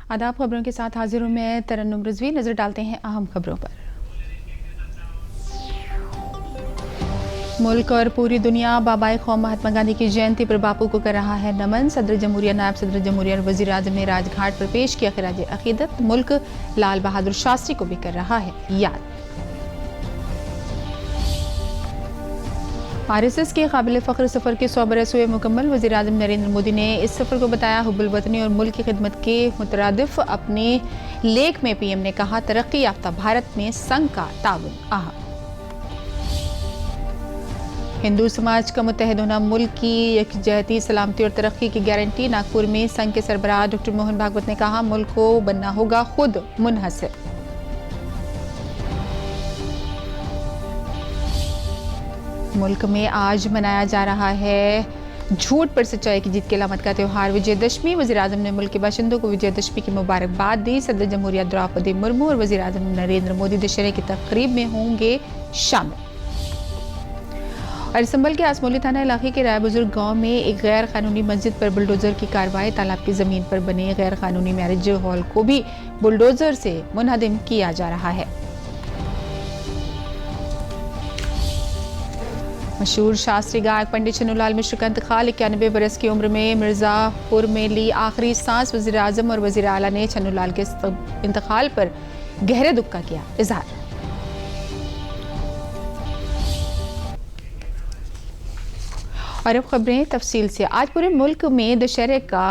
आदाब खबरों के साथ हाजिर हूं मैं तरन्नुम रिजवी। नजर डालते हैं अहम खबरों पर। मुल्क और पूरी दुनिया बाबाए कौम महात्मा गांधी की जयंती पर बापू को कर रहा है नमन। सदर जमहूरिया, नायब सदर जमहूरिया और वजीर आजम ने राजघाट पर पेश किया खिराज अकीदत। मुल्क लाल बहादुर शास्त्री को भी कर रहा है याद। आरएसएस के काबिल फ़ख्र सफ़र के 100 बरस हुए मुकम्मल। वज़ीर आज़म नरेंद्र मोदी ने इस सफ़र को बताया हुब्बुल वतनी और मुल्क की खिदमत के मुतरादिफ। अपने लेख में पीएम ने कहा, तरक्की याफ्ता भारत में संघ का ताउन अहम। हिंदू समाज का मुत्तहद होना मुल्क की यकजहती, सलामती और तरक्की की गारंटी। नागपुर में संघ के सरबराह डॉक्टर मोहन भागवत ने कहा, मुल्क को बनना होगा खुद मुनहसिर। मुल्क में आज मनाया जा रहा है झूठ पर सच्चाई की जीत की अलामत का त्यौहार विजयदशमी। वज़ीर आज़म ने मुल्क के बाशिंदों को विजयदशमी की मुबारकबाद दी। सदर जमहूरिया द्रौपदी मुर्मू और वज़ीर आज़म नरेंद्र मोदी दशहरे की तकरीब में होंगे शामिल। और संभल के आसमोली थाना इलाके के राय बुजुर्ग गांव में एक गैर कानूनी मस्जिद पर बुलडोजर की कार्रवाई। तालाब की जमीन पर बने गैर कानूनी मैरिज हॉल को भी बुलडोजर से मुनहदिम किया जा रहा है। मशहूर शास्त्रीय गायक पंडित छन्नूलाल मिश्र का इंतकाल। 91 बरस की उम्र में मिर्जापुर में ली आखिरी सांस। वज़ीर आज़म और वज़ीर आला ने छन्नूलाल के इंतकाल पर गहरे दुख का किया इजहार। और अब खबरें तफसील से। आज पूरे मुल्क में दशहरे का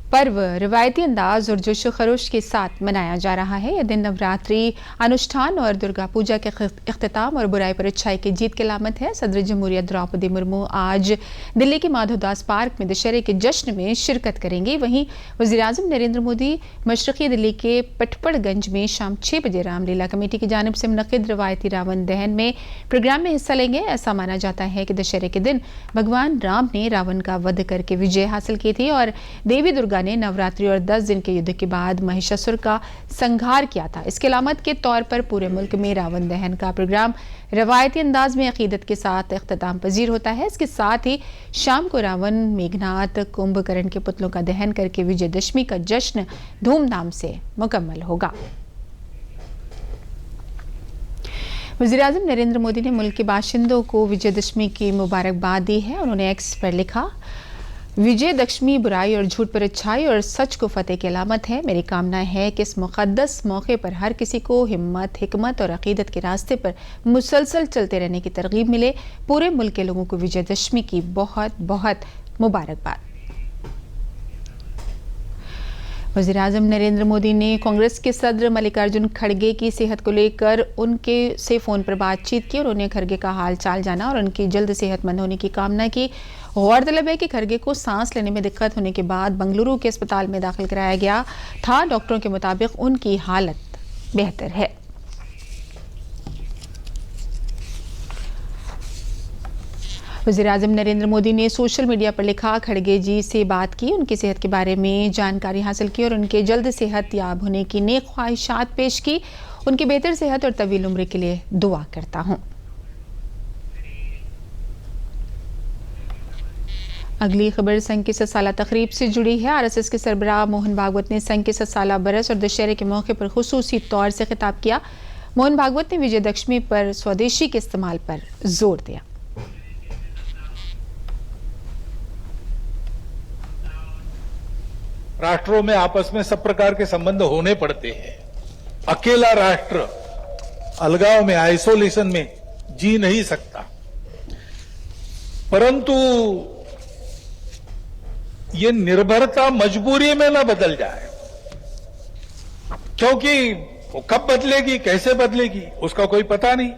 पर्व रिवायती अंदाज और जोश खरोश के साथ मनाया जा रहा है। यह दिन नवरात्रि अनुष्ठान और दुर्गा पूजा के इख्तिताम और बुराई पर अच्छाई की जीत की अलामत है। सदर जमहूरिया द्रौपदी मुर्मू आज दिल्ली के माधवदास पार्क में दशहरे के जश्न में शिरकत करेंगी। वहीं वज़ीर आज़म नरेंद्र मोदी मशरक़ी दिल्ली के पटपड़गंज में शाम 6 बजे रामलीला कमेटी की जानिब से मुनक़िद रवायती रावण दहन में प्रोग्राम में हिस्सा लेंगे। ऐसा माना जाता है कि दशहरे के दिन भगवान राम ने रावण का वध करके विजय हासिल की थी और देवी दुर्गा ने नवरात्रि और 10 दिन के युद्ध के बाद महिषासुर का संहार किया था। इसके अलामत के तौर पर पूरे मुल्क में रावण दहन का प्रोग्राम रवायती अंदाज में अकीदत के साथ इख्तिताम पजीर होता है। इसके साथ ही शाम को रावण, मेघनाथ, कुंभकर्ण के पुतलों का दहन करके विजयदशमी का जश्न धूमधाम से मुकम्मल होगा। वज़ीर आज़म नरेंद्र मोदी ने मुल्क के बाशिंदों को विजयदशमी की मुबारकबाद दी है। उन्होंने एक्स पर लिखा, विजयदशमी बुराई और झूठ पर अच्छाई और सच को फतेह की अलामत है। मेरी कामना है कि इस मुक़द्दस मौके पर हर किसी को हिम्मत, हिकमत और अकीदत के रास्ते पर मुसलसल चलते रहने की तरगीब मिले। पूरे मुल्क के लोगों को विजयदशमी की बहुत बहुत मुबारकबाद। वज़ीर आज़म नरेंद्र मोदी ने कांग्रेस के सदर मल्लिकार्जुन खड़गे की सेहत को लेकर उनके से फ़ोन पर बातचीत की और उन्हें खड़गे का हाल चाल जाना और उनकी जल्द सेहतमंद होने की कामना की। गौरतलब है कि खड़गे को सांस लेने में दिक्कत होने के बाद बंगलुरु के अस्पताल में दाखिल कराया गया था। डॉक्टरों के मुताबिक उनकी हालत बेहतर है। वज़ीर आज़म नरेंद्र मोदी ने सोशल मीडिया पर लिखा, खड़गे जी से बात की, उनकी सेहत के बारे में जानकारी हासिल की और उनके जल्द सेहत याब होने की नेक ख्वाहिशात पेश की। उनकी बेहतर सेहत और तवील उम्र के लिए दुआ करता हूँ। अगली खबर संघ की 7 साला तकरीब से जुड़ी है। आरएसएस के सरबराह मोहन भागवत ने संघ के 7 साला बरस और दशहरे के मौके पर खुसूसी तौर से खिताब किया। मोहन भागवत ने विजयदशमी पर स्वदेशी के इस्तेमाल पर जोर दिया। राष्ट्रों में आपस में सब प्रकार के संबंध होने पड़ते हैं। अकेला राष्ट्र अलगाव में, आइसोलेशन में जी नहीं सकता। परंतु ये निर्भरता मजबूरी में न बदल जाए, क्योंकि वो कब बदलेगी, कैसे बदलेगी, उसका कोई पता नहीं।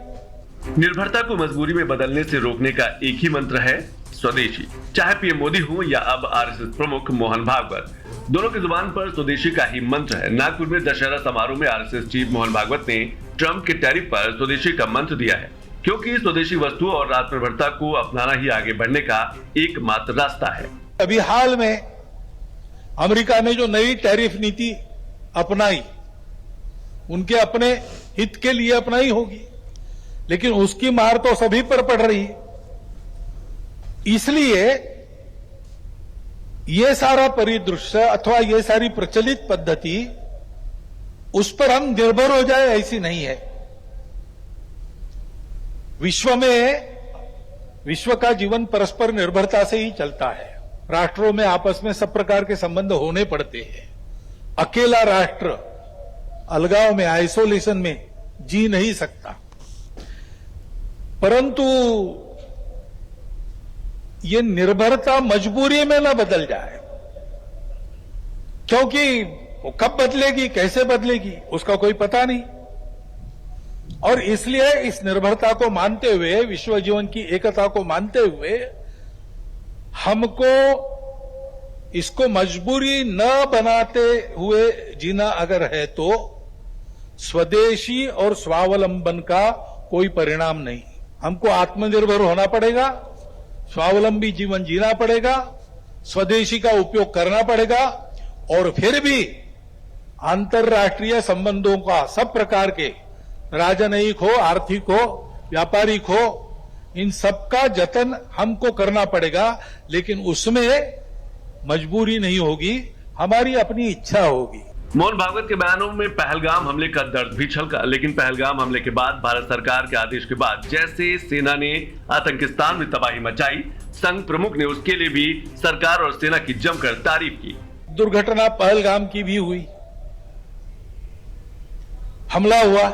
निर्भरता को मजबूरी में बदलने से रोकने का एक ही मंत्र है, स्वदेशी। चाहे पीएम मोदी हो या अब आरएसएस प्रमुख मोहन भागवत, दोनों की जुबान पर स्वदेशी का ही मंत्र है। नागपुर में दशहरा समारोह में आरएसएस चीफ मोहन भागवत ने ट्रंप के टैरिफ पर स्वदेशी का मंत्र दिया है, क्योंकि स्वदेशी वस्तुओं और आत्मनिर्भरता को अपनाना ही आगे बढ़ने का एकमात्र रास्ता है। अभी हाल में अमेरिका ने जो नई टैरिफ नीति अपनाई, उनके अपने हित के लिए अपनाई होगी, लेकिन उसकी मार तो सभी पर पड़ रही है। इसलिए ये सारा परिदृश्य अथवा ये सारी प्रचलित पद्धति उस पर हम निर्भर हो जाए ऐसी नहीं है। विश्व का जीवन परस्पर निर्भरता से ही चलता है। राष्ट्रों में आपस में सब प्रकार के संबंध होने पड़ते हैं। अकेला राष्ट्र अलगाव में, आइसोलेशन में जी नहीं सकता। परंतु ये निर्भरता मजबूरी में न बदल जाए, क्योंकि वो कब बदलेगी, कैसे बदलेगी, उसका कोई पता नहीं। और इसलिए इस निर्भरता को मानते हुए, विश्व जीवन की एकता को मानते हुए, हमको इसको मजबूरी न बनाते हुए जीना अगर है तो स्वदेशी और स्वावलंबन का कोई परिणाम नहीं। हमको आत्मनिर्भर होना पड़ेगा, स्वावलंबी जीवन जीना पड़ेगा, स्वदेशी का उपयोग करना पड़ेगा, और फिर भी अंतर्राष्ट्रीय संबंधों का सब प्रकार के, राजनयिक हो, आर्थिक हो, व्यापारिक हो, इन सबका जतन हमको करना पड़ेगा। लेकिन उसमें मजबूरी नहीं होगी, हमारी अपनी इच्छा होगी। मोहन भागवत के बयानों में पहलगाम हमले का दर्द भी छलका, लेकिन पहलगाम हमले के बाद भारत सरकार के आदेश के बाद जैसे सेना ने आतंकिस्तान में तबाही मचाई, संघ प्रमुख ने उसके लिए भी सरकार और सेना की जमकर तारीफ की। दुर्घटना पहलगाम की भी हुई, हमला हुआ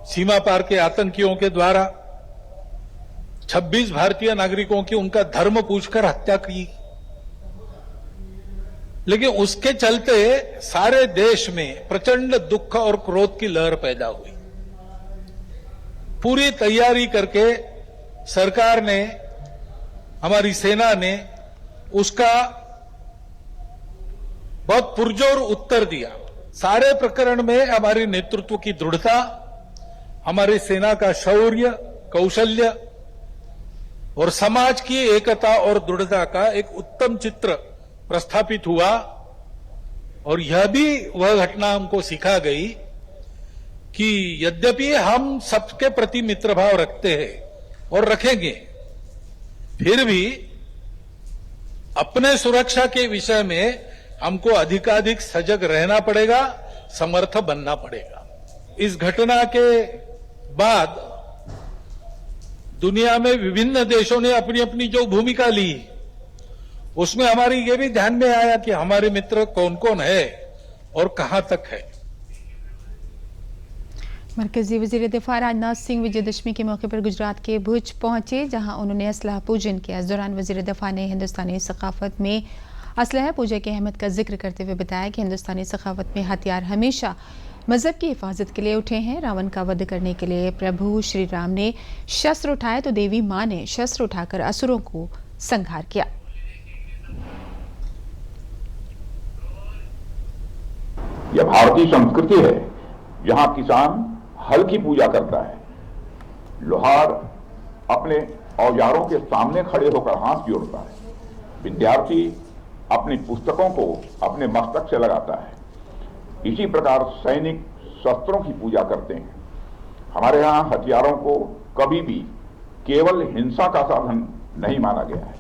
सीमा पार के आतंकियों के द्वारा, 26 भारतीय नागरिकों की उनका धर्म पूछकर हत्या की। लेकिन उसके चलते सारे देश में प्रचंड दुख और क्रोध की लहर पैदा हुई। पूरी तैयारी करके सरकार ने, हमारी सेना ने उसका बहुत पुरजोर उत्तर दिया। सारे प्रकरण में हमारे नेतृत्व की दृढ़ता, हमारी सेना का शौर्य, कौशल्य और समाज की एकता और दृढ़ता का एक उत्तम चित्र प्रस्थापित हुआ। और यह भी वह घटना हमको सिखा गई कि यद्यपि हम सबके प्रति मित्र भाव रखते हैं और रखेंगे, फिर भी अपने सुरक्षा के विषय में हमको अधिकाधिक सजग रहना पड़ेगा, समर्थ बनना पड़ेगा। इस घटना के बाद दुनिया में विभिन्न देशों ने अपनी अपनी जो भूमिका ली, उसमें हमारी ये भी ध्यान में आया कि हमारे मित्र कौन कौन है और कहां तक है। मरकजी वजीर दिफा राजनाथ सिंह विजयदशमी के मौके पर गुजरात के भुज पहुंचे, जहां उन्होंने असलहा पूजन किया। इस दौरान वजीर दिफा ने हिंदुस्तानी सकाफत में असलहा पूजा की अहमियत का जिक्र करते हुए बताया कि हिंदुस्तानी सकाफत में हथियार हमेशा मजहब की हिफाजत के लिए उठे हैं। रावण का वध करने के लिए प्रभु श्री राम ने शस्त्र उठाए तो देवी मां ने शस्त्र उठाकर असुरों को संहार किया। यह भारतीय संस्कृति है, जहां किसान हल की पूजा करता है, लोहार अपने औजारों के सामने खड़े होकर हाथ जोड़ता है, विद्यार्थी अपनी पुस्तकों को अपने मस्तक से लगाता है। इसी प्रकार सैनिक शस्त्रों की पूजा करते हैं। हमारे यहाँ हथियारों को कभी भी केवल हिंसा का साधन नहीं माना गया है।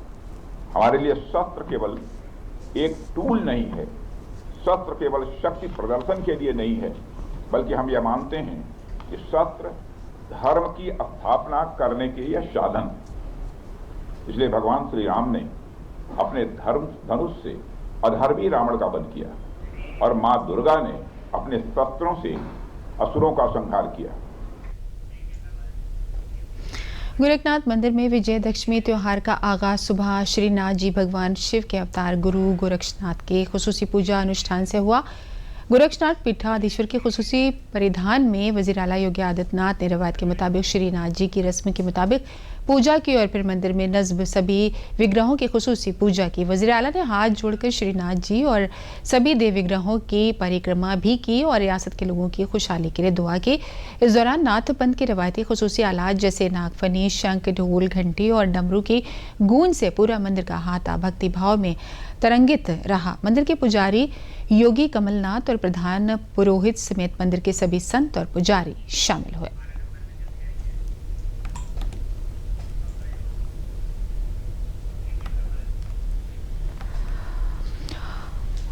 हमारे लिए शस्त्र केवल एक टूल नहीं है, शस्त्र केवल शक्ति प्रदर्शन के लिए नहीं है, बल्कि हम यह मानते हैं कि शस्त्र धर्म की स्थापना करने के यह साधन है। इसलिए भगवान श्री राम ने अपने धर्म धनुष से अधर्मी रावण का वध किया और मां दुर्गा ने अपने शस्त्रों से असुरों का संहार किया। गोरखनाथ मंदिर में विजयदशमी त्योहार का आगाज सुबह श्रीनाथ जी भगवान शिव के अवतार गुरु गोरक्षनाथ के खुसूसी पूजा अनुष्ठान से हुआ। गोरक्षनाथ पीठाधीश्वर के खुसूसी परिधान में वजीर आला योगी आदित्यनाथ ने रवायत के मुताबिक श्रीनाथ जी की रस्म के मुताबिक पूजा की और फिर मंदिर में नस्ब सभी विग्रहों की खुसूसी पूजा की। वजीर आला ने हाथ जोड़कर श्रीनाथ जी और सभी देव विग्रहों की परिक्रमा भी की और रियासत के लोगों की खुशहाली के लिए दुआ की। इस दौरान नाथ पंथ के रवायती खुसूसी आलात जैसे नागफनी, शंख, ढोल, घंटी और डमरू की गूंज से पूरा मंदिर का हाथा भक्ति भाव में तरंगित रहा। मंदिर के पुजारी योगी कमलनाथ और प्रधान पुरोहित समेत मंदिर के सभी संत और पुजारी शामिल हुए।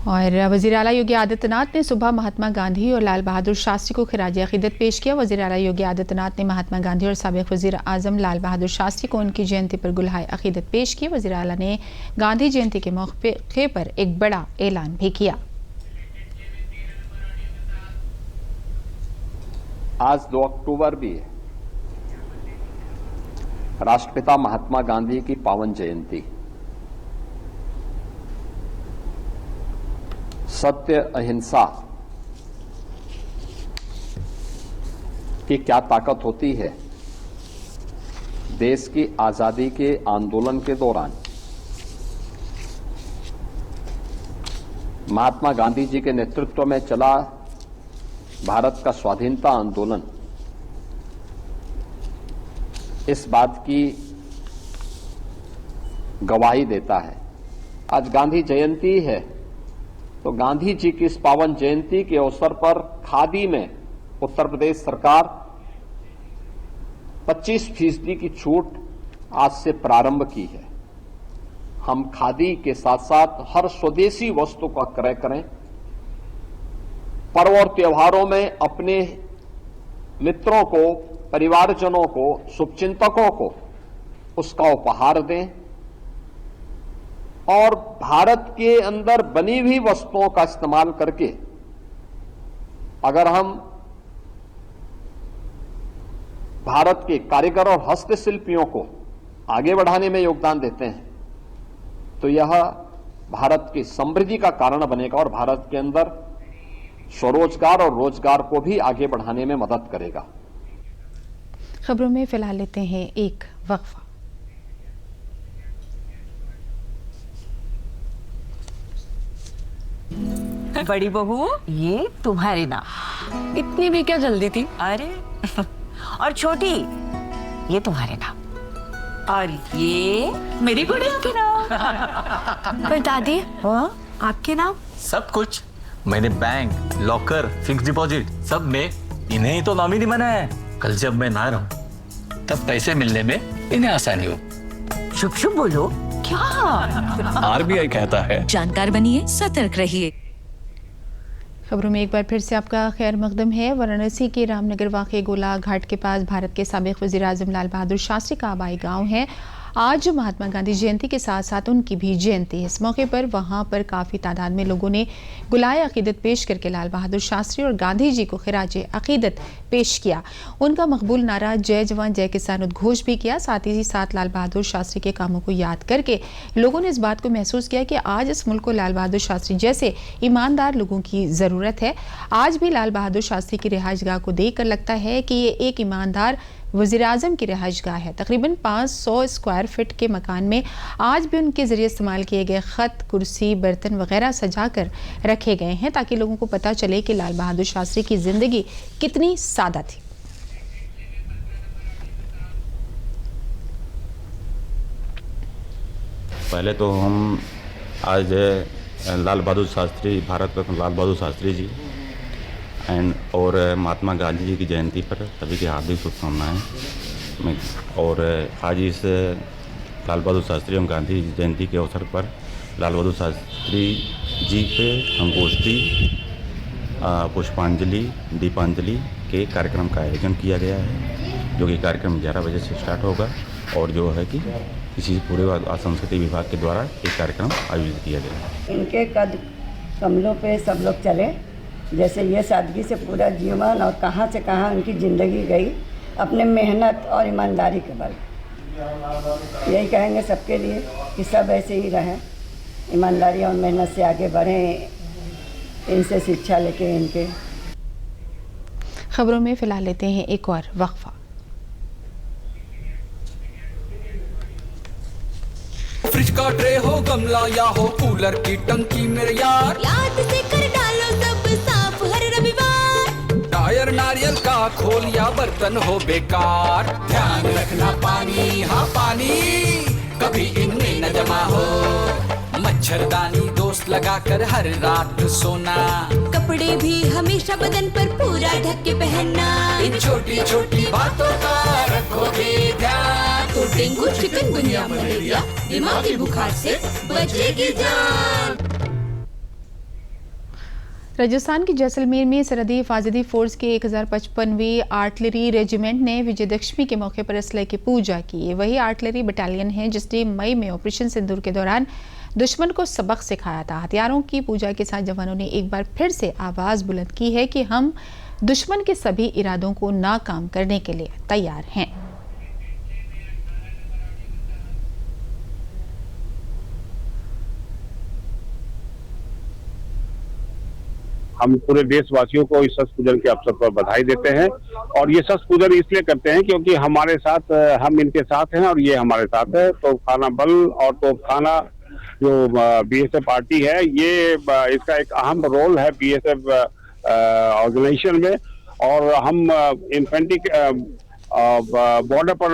और वज़ीर आला योगी आदित्यनाथ ने सुबह महात्मा गांधी और लाल बहादुर शास्त्री को खिराज अक़ीदत पेश किया। वज़ीर आला योगी आदित्यनाथ ने महात्मा गांधी और साबिक़ वज़ीर आज़म लाल बहादुर शास्त्री को उनकी जयंती पर गुलहाए अक़ीदत पेश की। वज़ीर आला ने गांधी जयंती के मौके पर एक बड़ा ऐलान भी किया। आज 2 अक्टूबर भी है, राष्ट्रपिता महात्मा गांधी की पावन जयंती। सत्य अहिंसा की क्या ताकत होती है। देश की आजादी के आंदोलन के दौरान महात्मा गांधी जी के नेतृत्व में चला भारत का स्वाधीनता आंदोलन इस बात की गवाही देता है। आज गांधी जयंती है, तो गांधी जी की इस पावन जयंती के अवसर पर खादी में उत्तर प्रदेश सरकार 25% की छूट आज से प्रारंभ की है। हम खादी के साथ साथ हर स्वदेशी वस्तु का क्रय करें। पर्व और त्योहारों में अपने मित्रों को, परिवारजनों को, शुभचिंतकों को उसका उपहार दें और भारत के अंदर बनी हुई वस्तुओं का इस्तेमाल करके अगर हम भारत के कारीगर और हस्तशिल्पियों को आगे बढ़ाने में योगदान देते हैं तो यह भारत की समृद्धि का कारण बनेगा और भारत के अंदर स्वरोजगार और रोजगार को भी आगे बढ़ाने में मदद करेगा। खबरों में फिलहाल लेते हैं एक वक्फा। बड़ी बहू, ये तुम्हारे नाम। इतनी भी क्या जल्दी थी? अरे और छोटी, ये तुम्हारे नाम। और ये मेरी गुड़िया के नाम। पर दादी, हाँ? आपके नाम? सब कुछ मैंने बैंक, लॉकर, फिक्स डिपॉजिट सब में इन्हें ही तो नॉमिनी बनाया है। कल जब मैं ना रहूं तब पैसे मिलने में इन्हें आसानी हो। शुभ शुभ बोलो। क्या? आरबीआई कहता है जानकार बनिए, सतर्क रहिए। खबरों में एक बार फिर से आपका खैर मकदम है। वाराणसी के रामनगर वाक़े गोला घाट के पास भारत के साबिक़ वज़ीर आज़म लाल बहादुर शास्त्री का आबाई गांव है। आज महात्मा गांधी जयंती के साथ साथ उनकी भी जयंती है। इस मौके पर वहां पर काफ़ी तादाद में लोगों ने गुलाए अक़ीदत पेश करके लाल बहादुर शास्त्री और गांधी जी को खिराज अक़ीदत पेश किया। उनका मकबूल नारा जय जवान जय किसान उद्घोष भी किया। साथ ही साथ लाल बहादुर शास्त्री के कामों को याद करके लोगों ने इस बात को महसूस किया कि आज इस मुल्क को लाल बहादुर शास्त्री जैसे ईमानदार लोगों की ज़रूरत है। आज भी लाल बहादुर शास्त्री की रिहाइशगाह को देखकर लगता है कि ये एक ईमानदार वज़ीर आज़म की रिहाइशगाह है। तकरीबन 500 स्क्वायर फीट के मकान में आज भी उनके ज़रिए इस्तेमाल किए गए ख़त, कुर्सी, बर्तन वगैरह सजा कर रखे गए हैं ताकि लोगों को पता चले कि लाल बहादुर शास्त्री की ज़िंदगी कितनी सादा थी। पहले तो हम आज लाल बहादुर शास्त्री, भारत रत्न लाल बहादुर शास्त्री जी और महात्मा गांधी जी की जयंती पर सभी की हार्दिक शुभकामनाएँ। और आज इस लाल बहादुर शास्त्री एवं गांधी जयंती के अवसर पर लाल बहादुर शास्त्री जी पे संगोष्ठी, पुष्पांजलि, दीपांजलि के कार्यक्रम का आयोजन किया गया है, जो कि कार्यक्रम 11 बजे से स्टार्ट होगा और जो है कि इसी पूरे संस्कृति विभाग के द्वारा एक कार्यक्रम आयोजित किया गया है। इनके कद कमलों पे सब लोग चले, जैसे ये सादगी से पूरा जीवन और कहाँ से कहाँ उनकी ज़िंदगी गई अपने मेहनत और ईमानदारी के बल। यही कहेंगे सबके लिए कि सब ऐसे ही रहें, ईमानदारी और मेहनत से आगे बढ़ें, इनसे शिक्षा लेके इनके। खबरों में फिलहाल लेते हैं एक और वक्फा। फ्रिज का ट्रे हो, गमला या हो कूलर की टंकी, मेरे यार याद से कर डालो सब साफ हर रविवार। टायर नारियल का खोल या बर्तन हो बेकार, ध्यान रखना पानी, हाँ पानी कभी इनमें न जमा हो। मच्छरदानी दोस्त लगाकर हर रात सोना, कपड़े भी हमेशा बदन पर पूरा ढक के पहनना। इन छोटी छोटी बातों का रखोगे ध्यान तो डेंगू, चिकनगुनिया, मलेरिया, दिमागी बुखार से बचेगी जान। राजस्थान के जैसलमेर में सरहदी हिफाजती फोर्स के 1055वीं आर्टिलरी रेजिमेंट ने विजयदशमी के मौके पर असलहे की पूजा की। वही आर्टिलरी बटालियन है जिसने मई में ऑपरेशन सिंदूर के दौरान दुश्मन को सबक सिखाया था। हथियारों की पूजा के साथ जवानों ने एक बार फिर से आवाज बुलंद की है कि हम दुश्मन के सभी इरादों को नाकाम करने के लिए तैयार हैं। हम पूरे देशवासियों को इस शस्त्र पूजन के अवसर पर बधाई देते हैं और ये शस्त्र पूजन इसलिए करते हैं क्योंकि हमारे साथ, हम इनके साथ हैं और ये हमारे साथ है। तोपखाना बल और तोपखाना जो बीएसएफ पार्टी है, ये इसका एक अहम रोल है बीएसएफ ऑर्गेनाइजेशन में। और हम इन्फेंट्री बॉर्डर पर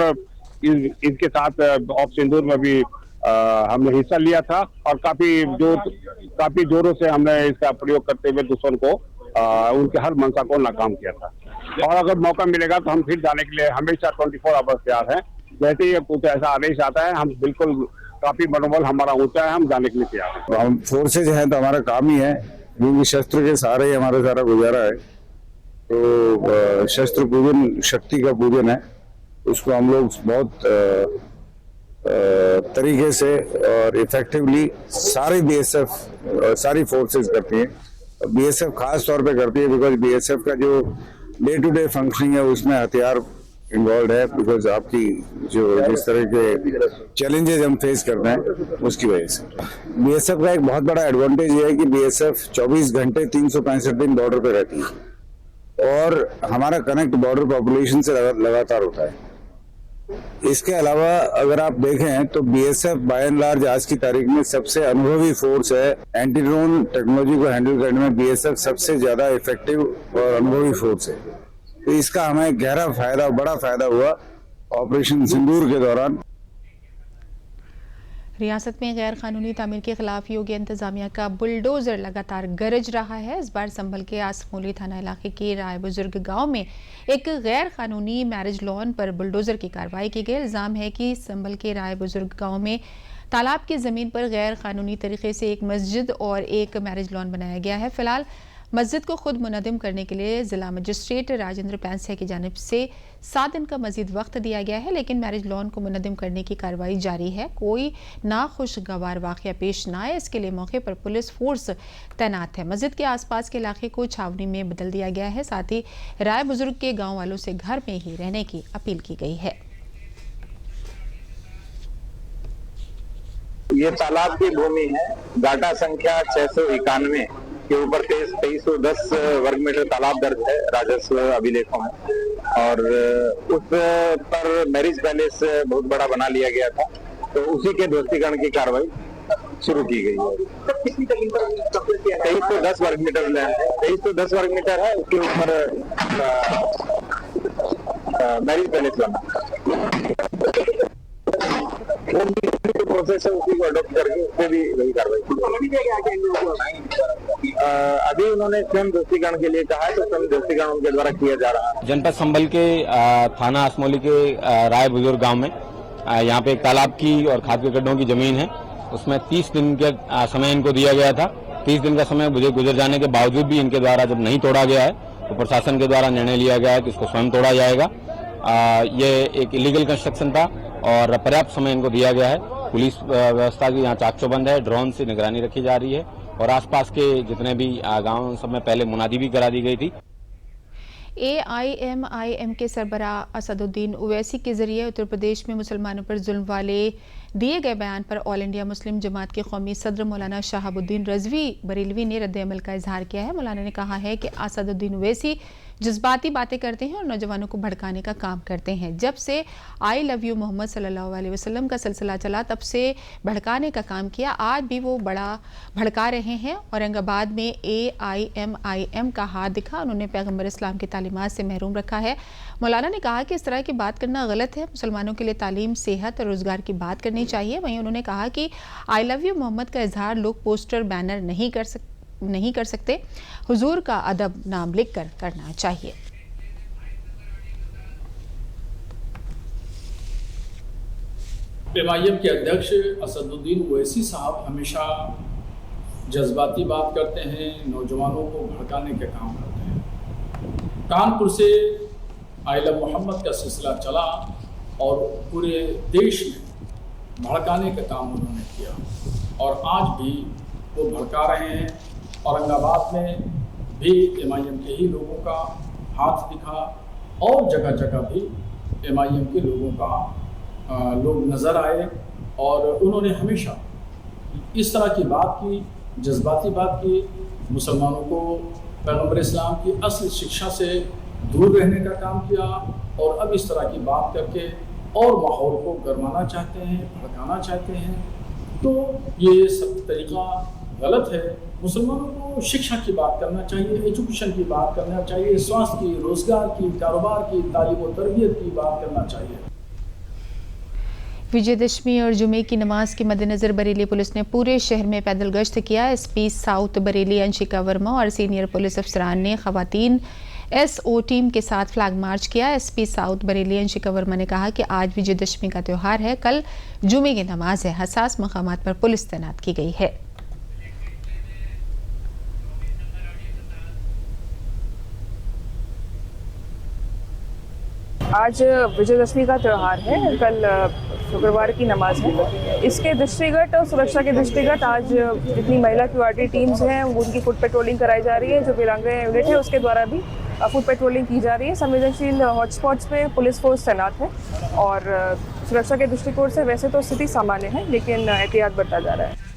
इनके साथ ऑफ सिंदूर में भी हमने हिस्सा लिया था और काफी जोरों से हमने इसका प्रयोग करते हुए दुश्मन को उनके हर मंशा को नाकाम किया था। और अगर मौका मिलेगा तो हम फिर जाने के लिए हमेशा 24 आवर्स तैयार हैं। जैसे ही कुछ ऐसा आदेश आता है, हम बिल्कुल काफी मनोबल हमारा ऊंचा है, हम जाने के लिए तैयार हैं। हम फोर्सेज हैं तो हमारा काम ही है, क्योंकि शस्त्र के सहारे ही हमारा सारा गुजारा है। तो शस्त्र पूजन शक्ति का पूजन है, उसको हम लोग बहुत तरीके से और इफेक्टिवली सारी बीएसएफ सारी फोर्सेस करती हैं। बीएसएफ खास तौर पे करती है बिकॉज बीएसएफ का जो डे टू डे फंक्शनिंग है उसमें हथियार इन्वॉल्व है, बिकॉज आपकी जो जिस तरह के चैलेंजेस हम फेस करते हैं उसकी वजह से। बीएसएफ का एक बहुत बड़ा एडवांटेज ये है कि बीएसएफ 24 घंटे 365 दिन बॉर्डर पे रहती है और हमारा कनेक्ट बॉर्डर पॉपुलेशन से लगातार होता है। इसके अलावा अगर आप देखें तो बीएसएफ बाय एंड लार्ज आज की तारीख में सबसे अनुभवी फोर्स है। एंटी ड्रोन टेक्नोलॉजी को हैंडल करने में बीएसएफ सबसे ज्यादा इफेक्टिव और अनुभवी फोर्स है। तो इसका हमें गहरा फायदा, बड़ा फायदा हुआ ऑपरेशन सिंदूर के दौरान। रियासत में गैर कानूनी तामीर के खिलाफ योगी इंतजामिया का बुलडोजर लगातार गरज रहा है। इस बार संभल के आसमोली थाना इलाके के राय बुजुर्ग गांव में एक गैर कानूनी मैरिज लॉन पर बुलडोजर की कार्रवाई की गई। इल्जाम है कि संभल के राय बुजुर्ग गांव में तालाब की जमीन पर गैर कानूनी तरीके से एक मस्जिद और एक मैरिज लॉन बनाया गया है। फिलहाल मस्जिद को खुद मुनद्दिम करने के लिए जिला मजिस्ट्रेट राजेंद्र पैंसे की जानिब से 7 दिन का मजीद वक्त दिया गया है, लेकिन मैरिज लॉन को मुनद्दिम करने की कार्रवाई जारी है। कोई नाखुशगवार वाकया पेश न आए, इसके लिए मौके पर पुलिस फोर्स तैनात है। मस्जिद के आसपास के इलाके को छावनी में बदल दिया गया है। साथ ही राय बुजुर्ग के गाँव वालों से घर में ही रहने की अपील की गई है। ये तालाब की भूमि है, डाटा संख्या 691 के ऊपर 2310 वर्ग मीटर तालाब दर्ज है राजस्व अभिलेखों में, और उस पर मैरिज पैलेस बहुत बड़ा बना लिया गया था, तो उसी के ध्वस्तीकरण की कार्रवाई शुरू की गई है। 2310 वर्ग मीटर लैंड है, 2310 वर्ग मीटर है, उसके ऊपर मैरिज पैलेस बना प्रोसेस है, उसी को अडॉप्ट करके उससे भी वही कार्रवाई। अभी उन्होंने स्वयं ध्वस्तीकरण के लिए कहा है, तो स्वयं ध्वस्तीकरण उनके द्वारा किया जा रहा है। जनपद संभल के थाना आसमोली के राय बुजुर्ग गांव में यहाँ पे एक तालाब की और खाद के गड्ढों की जमीन है, उसमें 30 दिन का समय इनको दिया गया था। 30 दिन का समय गुजर जाने के बावजूद भी इनके द्वारा जब नहीं तोड़ा गया है, तो प्रशासन के द्वारा निर्णय लिया गया है कि इसको स्वयं तोड़ा जाएगा। ये एक इलीगल कंस्ट्रक्शन था और पर्याप्त समय इनको दिया गया है। पुलिस व्यवस्था की यहाँ चाक चौबंद है, ड्रोन से निगरानी रखी जा रही है और आसपास के जितने भी गांव सब में पहले मुनादी भी करा दी गई थी। AIMIM के सरबराह असदुद्दीन ओवैसी के जरिए उत्तर प्रदेश में मुसलमानों पर जुल्म वाले दिए गए बयान पर ऑल इंडिया मुस्लिम जमात के कौमी सदर मौलाना शहाबुद्दीन रजवी बरेलवी ने रद्द अमल का इजहार किया है। मौलाना ने कहा है कि असदुद्दीन ओवैसी जज्बाती बातें करते हैं और नौजवानों को भड़काने का काम करते हैं। जब से आई लव यू मोहम्मद सल्लल्लाहु अलैहि वसल्लम का सिलसिला चला, तब से भड़काने का काम किया। आज भी वो बड़ा भड़का रहे हैं। औरंगाबाद में AIMIM का हाथ दिखा, उन्होंने पैगम्बर इस्लाम की तालीमात से महरूम रखा है। मौलाना ने कहा कि इस तरह की बात करना गलत है। मुसलमानों के लिए तालीम, सेहत और रोजगार की बात करनी चाहिए। वहीं उन्होंने कहा कि आई लव यू मोहम्मद का इजहार लोग पोस्टर बैनर नहीं कर सकते, हुजूर का अदब नाम लिखकर करना चाहिए। MIM के अध्यक्ष असदुद्दीन ओवैसी साहब हमेशा जज्बाती बात करते हैं, नौजवानों को भड़काने के काम करते हैं। कानपुर से आइला मोहम्मद का सिलसिला चला और पूरे देश में भड़काने का काम उन्होंने किया और आज भी वो भड़का रहे हैं। औरंगाबाद में भी MIM के ही लोगों का हाथ दिखा और जगह जगह भी MIM के लोगों का लोग नज़र आए और उन्होंने हमेशा इस तरह की बात की, जज्बाती बात की, मुसलमानों को पैगंबर इस्लाम की असल शिक्षा से दूर रहने का काम किया और अब इस तरह की बात करके और माहौल को गरमाना चाहते हैं, भड़काना चाहते हैं। तो ये सब तरीका गलत है। मुसलमानों को शिक्षा की बात करना चाहिए, एजुकेशन की बात करना चाहिए, स्वास्थ्य की, रोजगार की, कारोबार की, तालीम और तरबियत की बात करना चाहिए। विजयदशमी और जुमे की नमाज के मद्देनजर बरेली पुलिस ने पूरे शहर में पैदल गश्त किया। SP साउथ बरेली अंशिका वर्मा और सीनियर पुलिस अफसरान ने खवातीन SO टीम के साथ फ्लैग मार्च किया। SP साउथ बरेली अंशिका वर्मा ने कहा कि आज विजयदशमी का त्यौहार है, कल जुमे की नमाज है, हसास मकामात पर पुलिस तैनात की गई है। आज विजयदशमी का त्यौहार है, कल शुक्रवार की नमाज है। इसके दृष्टिगत और सुरक्षा के दृष्टिगत आज जितनी महिला QRT टीम्स हैं उनकी फुट पेट्रोलिंग कराई जा रही है। जो वीरांगना यूनिट है उसके द्वारा भी फुट पेट्रोलिंग की जा रही है। संवेदनशील हॉटस्पॉट्स पे पुलिस फोर्स तैनात है और सुरक्षा के दृष्टिकोण से वैसे तो स्थिति सामान्य है, लेकिन एहतियात बरता जा रहा है।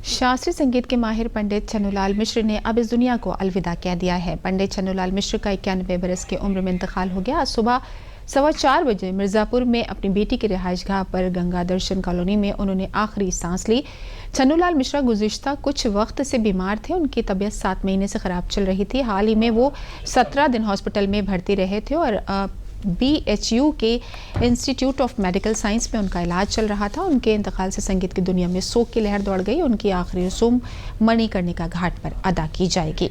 शास्त्रीय संगीत के माहिर पंडित छन्नूलाल मिश्र ने अब इस दुनिया को अलविदा कह दिया है। पंडित छन्नूलाल मिश्र का 91 बरस की उम्र में इंतकाल हो गया। आज सुबह 4:15 बजे मिर्ज़ापुर में अपनी बेटी के रिहाइशगाह पर गंगा दर्शन कॉलोनी में उन्होंने आखिरी सांस ली। छन्नूलाल मिश्रा गुज़िश्ता कुछ वक्त से बीमार थे। उनकी तबीयत 7 महीने से ख़राब चल रही थी। हाल ही में वो 17 दिन हॉस्पिटल में भर्ती रहे थे और BHU के इंस्टीट्यूट ऑफ मेडिकल साइंस में उनका इलाज चल रहा था। उनके इंतकाल से संगीत की दुनिया में शोक की लहर दौड़ गई। उनकी आखिरी रसूम मणिकर्णिका घाट पर अदा की जाएगी।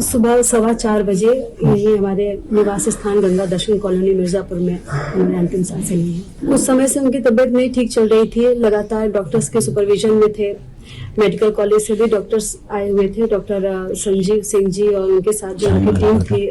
सुबह 4:15 बजे यही हमारे निवास स्थान गंगा दर्शन कॉलोनी मिर्जापुर में उन्होंने अंतिम सांसें ली हैं। उस समय से उनकी तबीयत नहीं ठीक चल रही थी। लगातार डॉक्टर्स के सुपरविजन में थे। मेडिकल कॉलेज से भी डॉक्टर्स आए हुए थे, डॉक्टर संजीव सिंह जी और उनके साथ जो उनकी टीम थी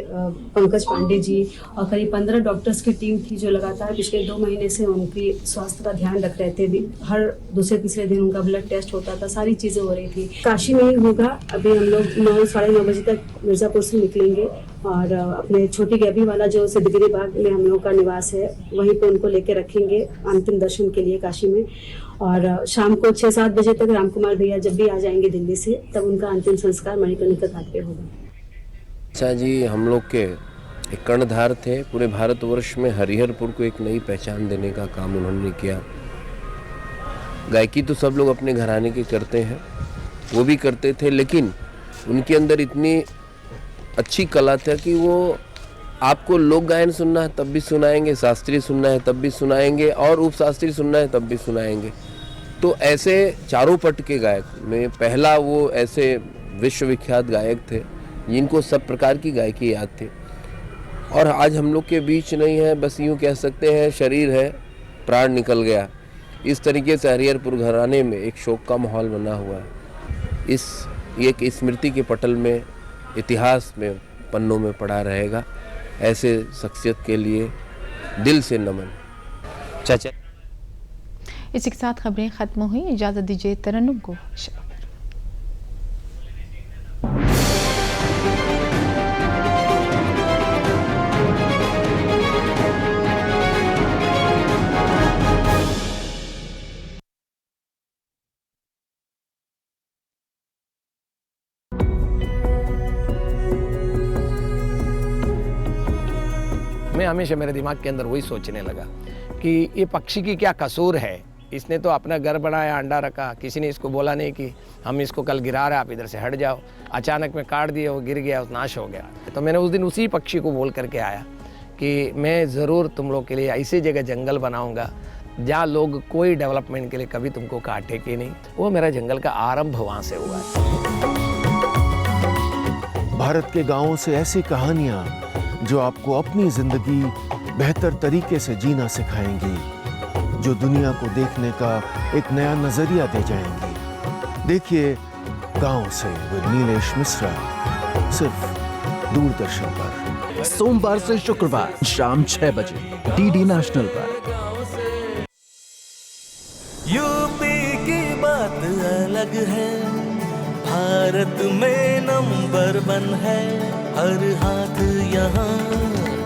पंकज पांडे जी और करीब 15 डॉक्टर्स की टीम थी जो लगातार पिछले 2 महीने से उनकी स्वास्थ्य का ध्यान रख रहे थे। भी हर दूसरे तीसरे दिन उनका ब्लड टेस्ट होता था, सारी चीजें हो रही थी। काशी में ही होगा। अभी हम लोग 9 साढ़े 9 बजे तक मिर्जापुर से निकलेंगे और अपने छोटी गैबी वाला जो सिद्धगिरी बाग में हम लोग का निवास है वहीं पे उनको लेके रखेंगे अंतिम दर्शन के लिए काशी में। और शाम को 6-7 बजे तक राम कुमार भैया जब भी आ जाएंगे दिल्ली से तब उनका अंतिम संस्कार मणिकर्णिका घाट पे होगा। अच्छा जी, हम लोग के एक कर्णधार थे। पूरे भारतवर्ष में हरिहरपुर को एक नई पहचान देने का काम उन्होंने किया। गायकी तो सब लोग अपने घराने के करते हैं, वो भी करते थे, लेकिन उनके अंदर इतनी अच्छी कला था कि वो आपको लोक गायन सुनना है तब भी सुनाएंगे, शास्त्रीय सुनना है तब भी सुनाएंगे और उपशास्त्रीय सुनना है तब भी सुनाएंगे। तो ऐसे चारों पट के गायक में पहला वो ऐसे विश्वविख्यात गायक थे जिनको सब प्रकार की गायकी याद थी। और आज हम लोग के बीच नहीं है, बस यूँ कह सकते हैं शरीर है, प्राण निकल गया। इस तरीके से हरिहरपुर घराने में एक शोक का माहौल बना हुआ है। इस एक स्मृति के पटल में, इतिहास में, पन्नों में पड़ा रहेगा। ऐसे शख्सियत के लिए दिल से नमन। चाचा, इसी के साथ खबरें खत्म हुई। इजाजत दीजिए तरन्नुम को। मैं हमेशा मेरे दिमाग के अंदर वही सोचने लगा कि ये पक्षी की क्या कसूर है। इसने तो अपना घर बनाया, अंडा रखा, किसी ने इसको बोला नहीं कि हम इसको कल गिरा रहे, आप इधर से हट जाओ। अचानक में काट दिया, वो गिर गया, नाश हो गया। तो मैंने उस दिन उसी पक्षी को बोल करके आया कि मैं ज़रूर तुम लोग के लिए ऐसी जगह जंगल बनाऊँगा जहाँ लोग कोई डेवलपमेंट के लिए कभी तुमको काटे कि नहीं। वो मेरा जंगल का आरंभ वहाँ से हुआ है। भारत के गाँवों से ऐसी कहानियाँ जो आपको अपनी जिंदगी बेहतर तरीके से जीना सिखाएंगी, जो दुनिया को देखने का एक नया नजरिया दे जाएंगी। देखिए गांव से विद नीलेश मिश्रा, सिर्फ दूरदर्शन पर। सोमवार से शुक्रवार शाम 6 बजे डीडी नेशनल पर। यूपी की बात अलग है, भारत में नंबर 1 है, हर हाथ यहाँ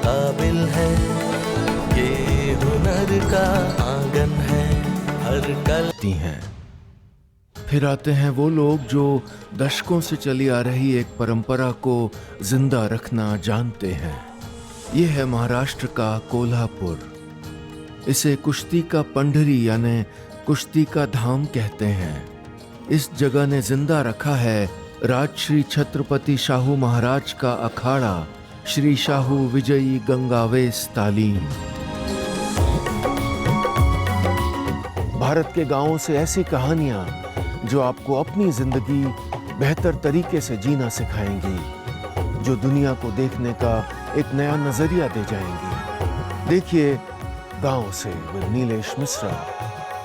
काबिल है, ये हुनर का आंगन है, हर कल हैं। फिर आते हैं वो लोग जो दशकों से चली आ रही एक परंपरा को जिंदा रखना जानते हैं। ये है महाराष्ट्र का कोल्हापुर। इसे कुश्ती का पंढरी यानी कुश्ती का धाम कहते हैं। इस जगह ने जिंदा रखा है राजश्री छत्रपति शाहू महाराज का अखाड़ा, श्री शाहू विजयी गंगावेश तालीम। भारत के गांवों से ऐसी कहानियां जो आपको अपनी जिंदगी बेहतर तरीके से जीना सिखाएंगी, जो दुनिया को देखने का एक नया नजरिया दे जाएंगी। देखिए गांव से विद नीलेश मिश्रा,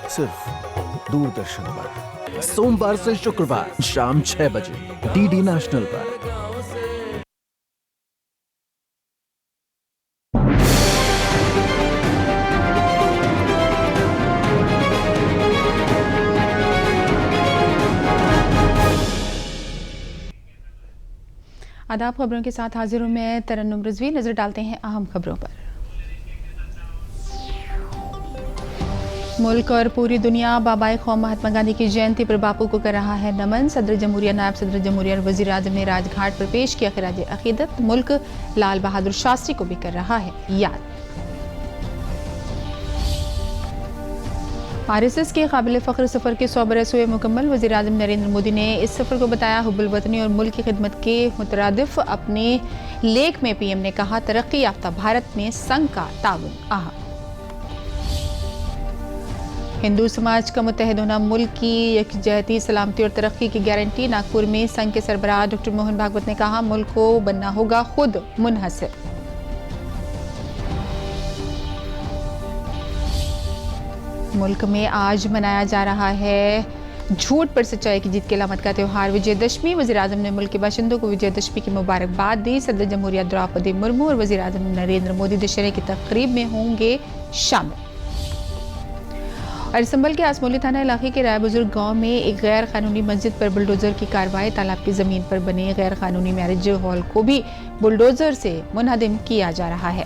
सिर्फ दूरदर्शन पर। सोमवार से शुक्रवार शाम 6 बजे डीडी नेशनल पर। आदाब, खबरों के साथ हाजिर हूं मैं तरन्नुम रिजवी। नजर डालते हैं अहम खबरों पर। मुल्क और पूरी दुनिया बाबाए कौम महात्मा गांधी की जयंती पर बापू को कर रहा है नमन। सदर जमहूरिया, नायब सदर जमहूरिया और वजीर आजम ने राजघाट पर पेश किया खिराज अकीदत। मुल्क लाल बहादुर शास्त्री को भी कर रहा है याद। आरएसएस के काबिल फ़ख्र सफ़र के 100 बरस हुए मुकम्मल। वज़ीर आज़म नरेंद्र मोदी ने इस सफ़र को बताया हुब्बुल वतनी और मुल्क की खिदमत के मुतरादिफ। अपने लेख में पीएम ने कहा, तरक्की याफ्ता भारत में संघ का ताउन अहम। हिंदू समाज का मुत्तहिद होना मुल्क की यकजहती, सलामती और तरक्की की गारंटी। नागपुर में संघ के सरबराह डॉक्टर मोहन भागवत ने कहा, मुल्क को बनना होगा खुद मुनहसिर। मुल्क में आज मनाया जा रहा है झूठ पर सच्चाई की जीत की अलामत का त्यौहार विजयदशमी। वज़ीर आज़म ने मुल्क के बाशिंदों को विजयदशमी की मुबारकबाद दी। सदर जमहूरिया द्रौपदी मुर्मू और वज़ीर आज़म नरेंद्र मोदी दशहरे की तकरीब में होंगे शामिल। और संभल के आसमोली थाना इलाके के राय बुजुर्ग गांव में एक गैर कानूनी मस्जिद पर बुलडोजर की कार्रवाई। तालाब की जमीन पर बने गैर कानूनी मैरिज हॉल को भी बुलडोजर से मुनहदिम किया जा रहा है।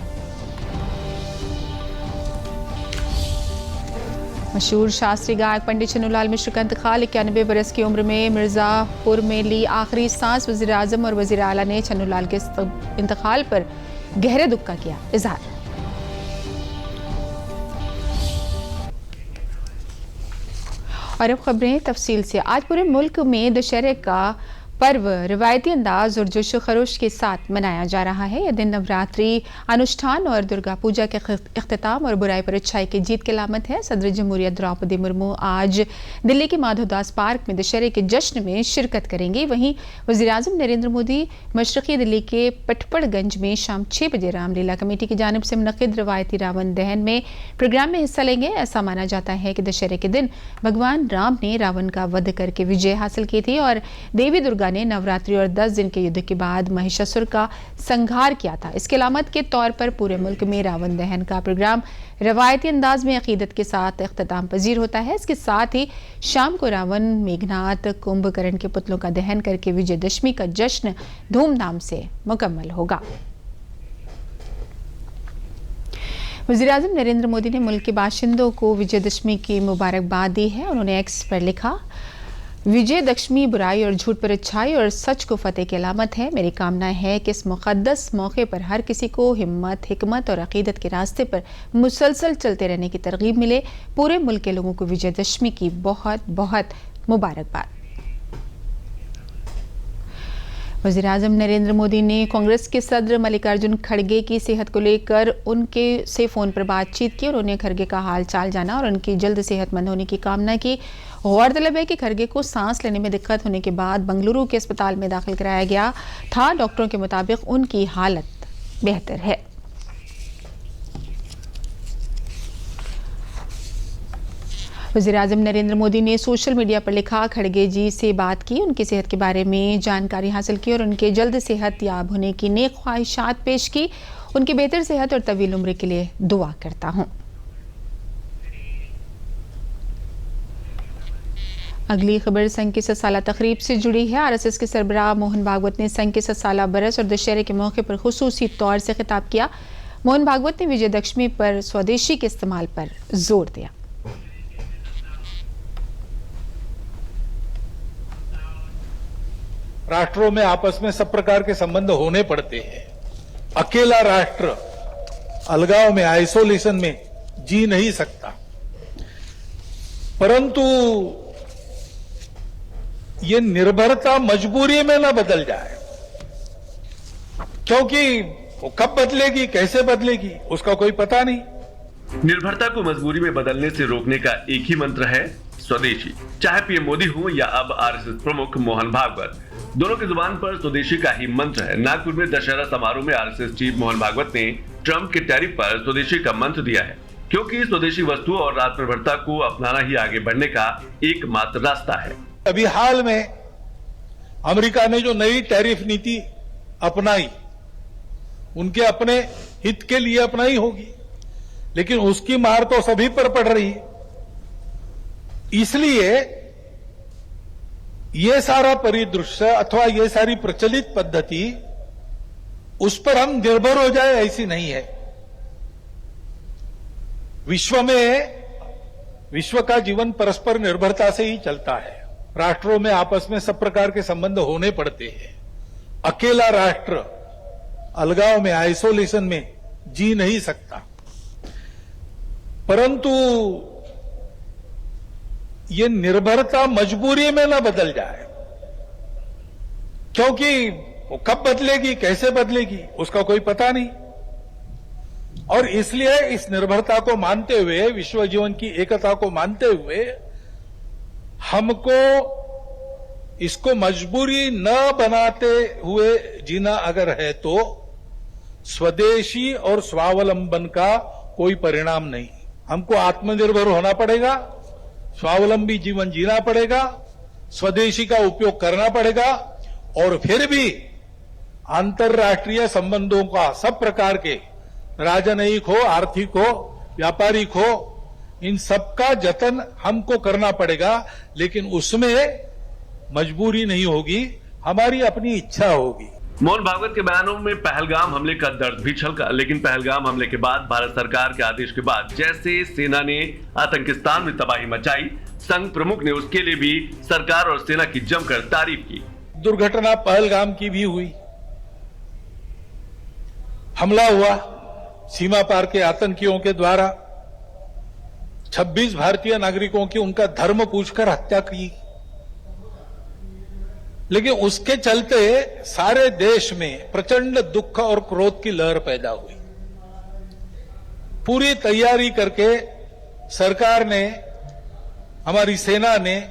मशहूर शास्त्रीय गायक पंडित छन्नूलाल मिश्र का इंतकाल। 91 बरस की उम्र में मिर्जापुर में ली आखिरी सांस। वज़ीर आज़म और वज़ीर आला ने छन्नूलाल के इंतकाल पर गहरे दुख का किया इजहार। और अब खबरें तफसील से। आज पूरे मुल्क में दशहरे का पर्व रिवायती अंदाज और जोश खरोश के साथ मनाया जा रहा है। यह दिन नवरात्रि अनुष्ठान और दुर्गा पूजा के इख्तिताम और बुराई पर अच्छाई की जीत की अलामत है। सदर जमहूरिया द्रौपदी मुर्मू आज दिल्ली के माधवदास पार्क में दशहरे के जश्न में शिरकत करेंगी। वहीं वज़ीर आज़म नरेंद्र मोदी मशरक़ी दिल्ली के पटपड़गंज में शाम 6 बजे रामलीला कमेटी की जानिब से मुनक़िद रवायती रावण दहन में प्रोग्राम में हिस्सा लेंगे। ऐसा माना जाता है कि दशहरे के दिन भगवान राम ने रावण का वध करके विजय हासिल की थी और देवी दुर्गा ने नवरात्रि और 10 दिन के युद्ध के बाद महिषासुर का संहार किया था। इसके अलामत के तौर पर पूरे मुल्क में रावण दहन का प्रोग्राम रवायती अंदाज में अकीदत के साथ इख्तिताम पजीर होता है। इसके साथ ही शाम को रावण, मेघनाथ, कुंभकर्ण के पुतलों का दहन करके विजयदशमी का जश्न धूमधाम से मुकम्मल होगा। वज़ीर आज़म नरेंद्र मोदी ने मुल्क के बाशिंदों को विजयदशमी की मुबारकबाद दी है। उन्होंने एक्स पर लिखा, विजयदशमी बुराई और झूठ पर अच्छाई और सच को फतेह की अलामत है। मेरी कामना है कि इस मुक़द्दस मौके पर हर किसी को हिम्मत, हिकमत और अक़ीदत के रास्ते पर मुसलसल चलते रहने की तरगीब मिले। पूरे मुल्क के लोगों को विजयदशमी की बहुत बहुत मुबारकबाद। वज़ीर आज़म नरेंद्र मोदी ने कांग्रेस के सदर मल्लिकार्जुन खड़गे की सेहत को लेकर उनके से फ़ोन पर बातचीत की और उन्हें खड़गे का हाल चाल जाना और उनकी जल्द सेहतमंद होने की कामना की। गौरतलब है कि खड़गे को सांस लेने में दिक्कत होने के बाद बंगलुरु के अस्पताल में दाखिल कराया गया था। डॉक्टरों के मुताबिक उनकी हालत बेहतर है। वज़ीर-ए-आज़म नरेंद्र मोदी ने सोशल मीडिया पर लिखा, खड़गे जी से बात की, उनकी सेहत के बारे में जानकारी हासिल की और उनके जल्द सेहत याब होने की नेक ख्वाहिशात पेश की। उनकी बेहतर सेहत और तवील उम्र के लिए दुआ करता हूँ। अगली खबर संघ की 7 साला तकरीब से जुड़ी है। आरएसएस के सरबराह मोहन भागवत ने संघ के 7 साला बरस और दशहरे के मौके पर खुसूसी तौर से खिताब किया। मोहन भागवत ने विजयदशमी पर स्वदेशी के इस्तेमाल पर जोर दिया। राष्ट्रों में आपस में सब प्रकार के संबंध होने पड़ते हैं। अकेला राष्ट्र अलगाव में, आइसोलेशन में जी नहीं सकता, परंतु ये निर्भरता मजबूरी में न बदल जाए, क्योंकि वो कब बदलेगी, कैसे बदलेगी, उसका कोई पता नहीं। निर्भरता को मजबूरी में बदलने से रोकने का एक ही मंत्र है, स्वदेशी। चाहे पीएम मोदी हो या अब आरएसएस प्रमुख मोहन भागवत, दोनों की जुबान पर स्वदेशी का ही मंत्र है। नागपुर में दशहरा समारोह में आरएसएस चीफ मोहन भागवत ने ट्रंप के टैरिफ पर स्वदेशी का मंत्र दिया है, क्योंकि स्वदेशी वस्तुओं और आत्मनिर्भरता को अपनाना ही आगे बढ़ने का एकमात्र रास्ता है। अभी हाल में अमेरिका ने जो नई टैरिफ नीति अपनाई, उनके अपने हित के लिए अपनाई होगी, लेकिन उसकी मार तो सभी पर पड़ रही है। इसलिए ये सारा परिदृश्य अथवा ये सारी प्रचलित पद्धति, उस पर हम निर्भर हो जाए ऐसी नहीं है। विश्व का जीवन परस्पर निर्भरता से ही चलता है। राष्ट्रों में आपस में सब प्रकार के संबंध होने पड़ते हैं। अकेला राष्ट्र अलगाव में, आइसोलेशन में जी नहीं सकता, परंतु ये निर्भरता मजबूरी में न बदल जाए, क्योंकि वो कब बदलेगी, कैसे बदलेगी, उसका कोई पता नहीं। और इसलिए इस निर्भरता को मानते हुए, विश्व जीवन की एकता को मानते हुए, हमको इसको मजबूरी न बनाते हुए जीना अगर है तो स्वदेशी और स्वावलंबन का कोई परिणाम नहीं। हमको आत्मनिर्भर होना पड़ेगा, स्वावलंबी जीवन जीना पड़ेगा, स्वदेशी का उपयोग करना पड़ेगा, और फिर भी अंतर्राष्ट्रीय संबंधों का सब प्रकार के, राजनयिक हो, आर्थिक हो, व्यापारिक हो, इन सबका जतन हमको करना पड़ेगा। लेकिन उसमें मजबूरी नहीं होगी, हमारी अपनी इच्छा होगी। मोहन भागवत के बयानों में पहलगाम हमले का दर्द भी छलका, लेकिन पहलगाम हमले के बाद भारत सरकार के आदेश के बाद जैसे सेना ने आतंकिस्तान में तबाही मचाई, संघ प्रमुख ने उसके लिए भी सरकार और सेना की जमकर तारीफ की। दुर्घटना पहलगाम की भी हुई, हमला हुआ सीमा पार के आतंकियों के द्वारा, 26 भारतीय नागरिकों की उनका धर्म पूछकर हत्या की। लेकिन उसके चलते सारे देश में प्रचंड दुख और क्रोध की लहर पैदा हुई। पूरी तैयारी करके सरकार ने, हमारी सेना ने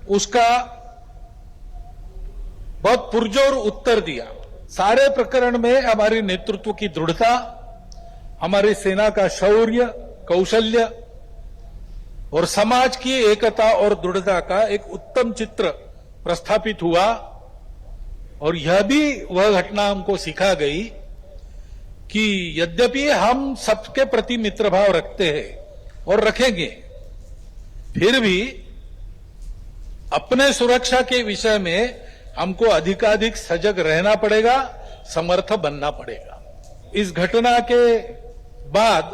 उसका बहुत पुरजोर उत्तर दिया। सारे प्रकरण में हमारे नेतृत्व की दृढ़ता, हमारी सेना का शौर्य, कौशल्य और समाज की एकता और दृढ़ता का एक उत्तम चित्र प्रस्थापित हुआ। और यह भी वह घटना हमको सिखा गई कि यद्यपि हम सबके प्रति मित्र भाव रखते हैं और रखेंगे, फिर भी अपने सुरक्षा के विषय में हमको अधिकाधिक सजग रहना पड़ेगा, समर्थ बनना पड़ेगा। इस घटना के बाद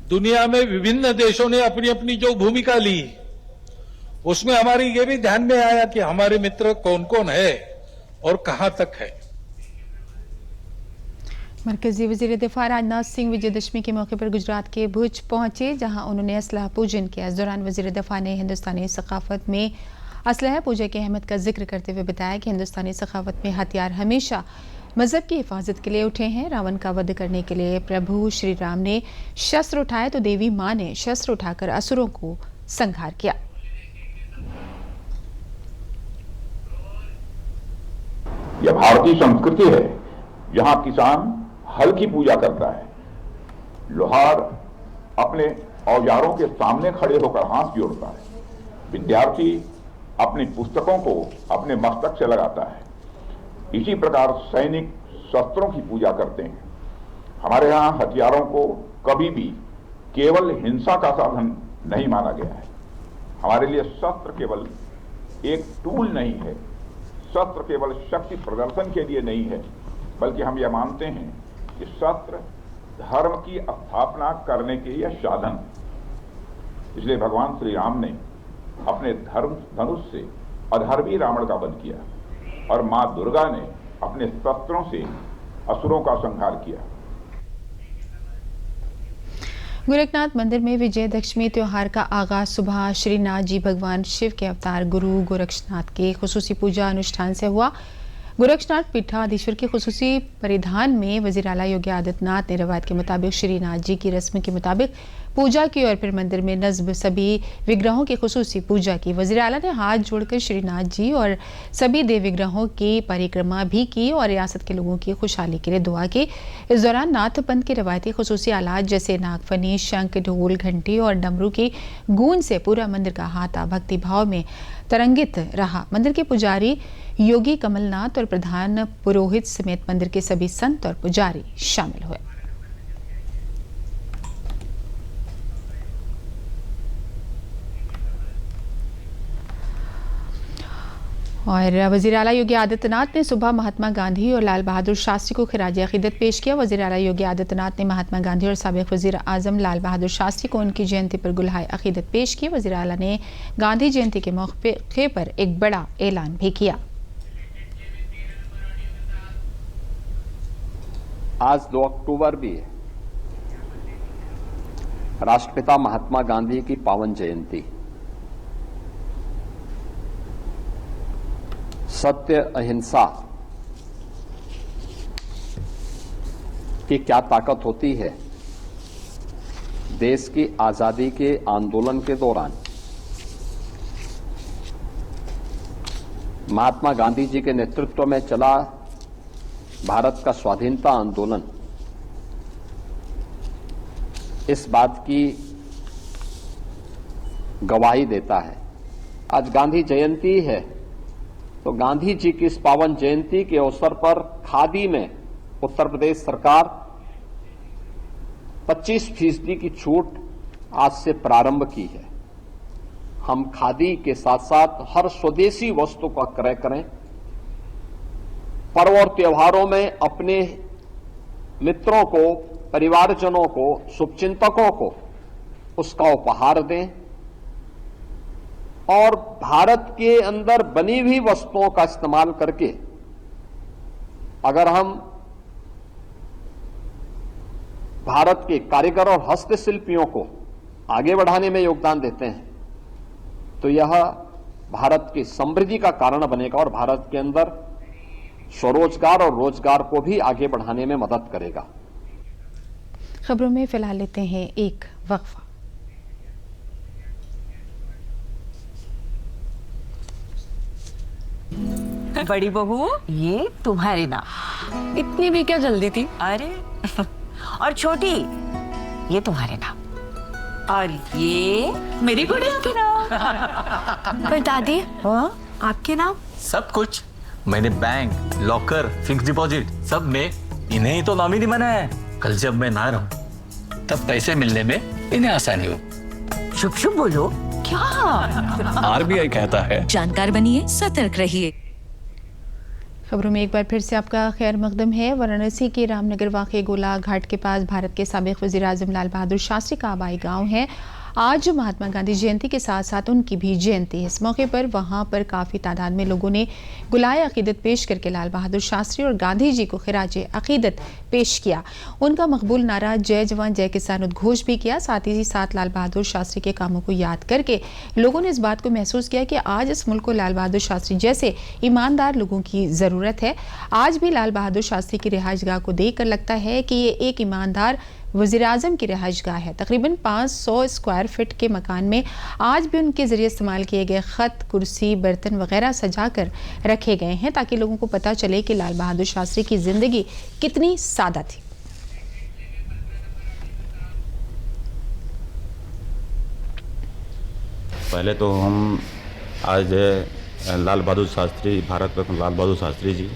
दुनिया में विभिन्न देशों ने अपनी अपनी जो भूमिका ली, उसमें हमारी ये भी ध्यान में आया कि हमारे मित्र कौन कौन है और कहां तक है। मरकजी वजीर दिफा राजनाथ सिंह विजयदशमी के मौके पर गुजरात के भुज पहुंचे, जहां उन्होंने असलहा पूजन किया। इस दौरान वजीर दिफा ने हिंदुस्तानी सकाफत में असलहा पूजा की अहमियत का जिक्र करते हुए बताया कि हिंदुस्तानी सकाफत में हथियार हमेशा मजहब की हिफाजत के लिए उठे हैं। रावण का वध करने के लिए प्रभु श्री राम ने शस्त्र उठाए तो देवी मां ने शस्त्र उठाकर असुरों को संहार किया। यह भारतीय संस्कृति है, यहाँ किसान हल की पूजा करता है, लोहार अपने औजारों के सामने खड़े होकर हाथ जोड़ता है। विद्यार्थी अपनी पुस्तकों को अपने मस्तक से लगाता है। इसी प्रकार सैनिक शस्त्रों की पूजा करते हैं। हमारे यहाँ हथियारों को कभी भी केवल हिंसा का साधन नहीं माना गया है। हमारे लिए शस्त्र केवल एक टूल नहीं है, शस्त्र केवल शक्ति प्रदर्शन के लिए नहीं है, बल्कि हम यह मानते हैं कि शस्त्र धर्म की स्थापना करने के लिए साधन। इसलिए भगवान श्री राम ने अपने धर्म धनुष से अधर्मी रावण का वध किया और मां दुर्गा ने अपने शस्त्रों से असुरों का संहार किया। गोरखनाथ मंदिर में विजयदशमी त्योहार का आगाज सुबह श्रीनाथ जी भगवान शिव के अवतार गुरु गोरक्षनाथ के खुसूसी पूजा अनुष्ठान से हुआ। गोरक्षनाथ पीठाधीश्वर के खुसूसी परिधान में वजीर आला योगी आदित्यनाथ ने रवायत के मुताबिक श्रीनाथ जी की रस्म के मुताबिक पूजा की और फिर मंदिर में नस्ब सभी विग्रहों की खुसूसी पूजा की। वजीर आला ने हाथ जोड़कर श्रीनाथ जी और सभी देव विग्रहों की परिक्रमा भी की और रियासत के लोगों की खुशहाली के लिए दुआ की। इस दौरान नाथ पंथ के रवायती खुसूसी आलात जैसे नागफनी, शंख, ढोल, घंटी और डमरू की गूंज से पूरा मंदिर का हाथा भक्ति भाव में तरंगित रहा। मंदिर के पुजारी योगी कमलनाथ और प्रधान पुरोहित समेत मंदिर के सभी संत और पुजारी शामिल हुए। और वज़ीर आला योगी आदित्यनाथ ने सुबह महात्मा गांधी और लाल बहादुर शास्त्री को खिराज अकीदत पेश किया। वज़ीर आला योगी आदित्यनाथ ने महात्मा गांधी और साबिक़ वज़ीर आज़म लाल बहादुर शास्त्री को उनकी जयंती पर गुलहाए अकीदत पेश की। वज़ीर आला ने गांधी जयंती के मौके पर एक बड़ा ऐलान भी किया। आज 2 अक्टूबर भी है, राष्ट्रपिता महात्मा गांधी की पावन जयंती। सत्य अहिंसा की क्या ताकत होती है। देश की आजादी के आंदोलन के दौरान महात्मा गांधी जी के नेतृत्व में चला भारत का स्वाधीनता आंदोलन इस बात की गवाही देता है। आज गांधी जयंती है, तो गांधी जी की इस पावन जयंती के अवसर पर खादी में उत्तर प्रदेश सरकार 25% की छूट आज से प्रारंभ की है। हम खादी के साथ साथ हर स्वदेशी वस्तु का क्रय करें। पर्व और त्योहारों में अपने मित्रों को, परिवारजनों को, शुभचिंतकों को उसका उपहार दें और भारत के अंदर बनी हुई वस्तुओं का इस्तेमाल करके अगर हम भारत के कारीगर और हस्तशिल्पियों को आगे बढ़ाने में योगदान देते हैं तो यह भारत की समृद्धि का कारण बनेगा और भारत के अंदर स्वरोजगार और रोजगार को भी आगे बढ़ाने में मदद करेगा। खबरों में फिलहाल लेते हैं एक वक्फा। बड़ी बहू, ये तुम्हारे नाम। इतनी भी क्या जल्दी थी? अरे और छोटी, ये तुम्हारे नाम। और ये मेरी गुड़िया के नाम। पर दादी, आपके नाम? सब कुछ मैंने बैंक, लॉकर, फिक्स डिपॉजिट सब में इन्हें ही तो नॉमिनी बनाया है। कल जब मैं ना रहूं तब पैसे मिलने में इन्हें आसानी हो। शुभ शुभ बोलो। क्या? आरबीआई कहता है। जानकार बनिए, सतर्क रहिए। खबरों में एक बार फिर से आपका खैर मकदम है। वाराणसी के रामनगर वाक़े गोला घाट के पास भारत के साबिक़ वज़ीर आज़म लाल बहादुर शास्त्री का आबाई गांव है। आज महात्मा गांधी जयंती के साथ साथ उनकी भी जयंती है। इस मौके पर वहां पर काफ़ी तादाद में लोगों ने गुलाए अकीदत पेश करके लाल बहादुर शास्त्री और गांधी जी को खिराज अकीदत पेश किया। उनका मकबूल नारा जय जवान जय किसान उद्घोष भी किया। साथ ही साथ लाल बहादुर शास्त्री के कामों को याद करके लोगों ने इस बात को महसूस किया कि आज इस मुल्क को लाल बहादुर शास्त्री जैसे ईमानदार लोगों की ज़रूरत है। आज भी लाल बहादुर शास्त्री की रिहाइशगाह को देख कर लगता है कि ये एक ईमानदार वज़ीर आज़म की रिहाइशगाह है। तकरीबन 500 स्क्वायर फीट के मकान में आज भी उनके ज़रिए इस्तेमाल किए गए ख़त, कुर्सी, बर्तन वगैरह सजा कर रखे गए हैं ताकि लोगों को पता चले कि लाल बहादुर शास्त्री की ज़िंदगी कितनी सादा थी। पहले तो हम आज लाल बहादुर शास्त्री, भारत रत्न लाल बहादुर शास्त्री जी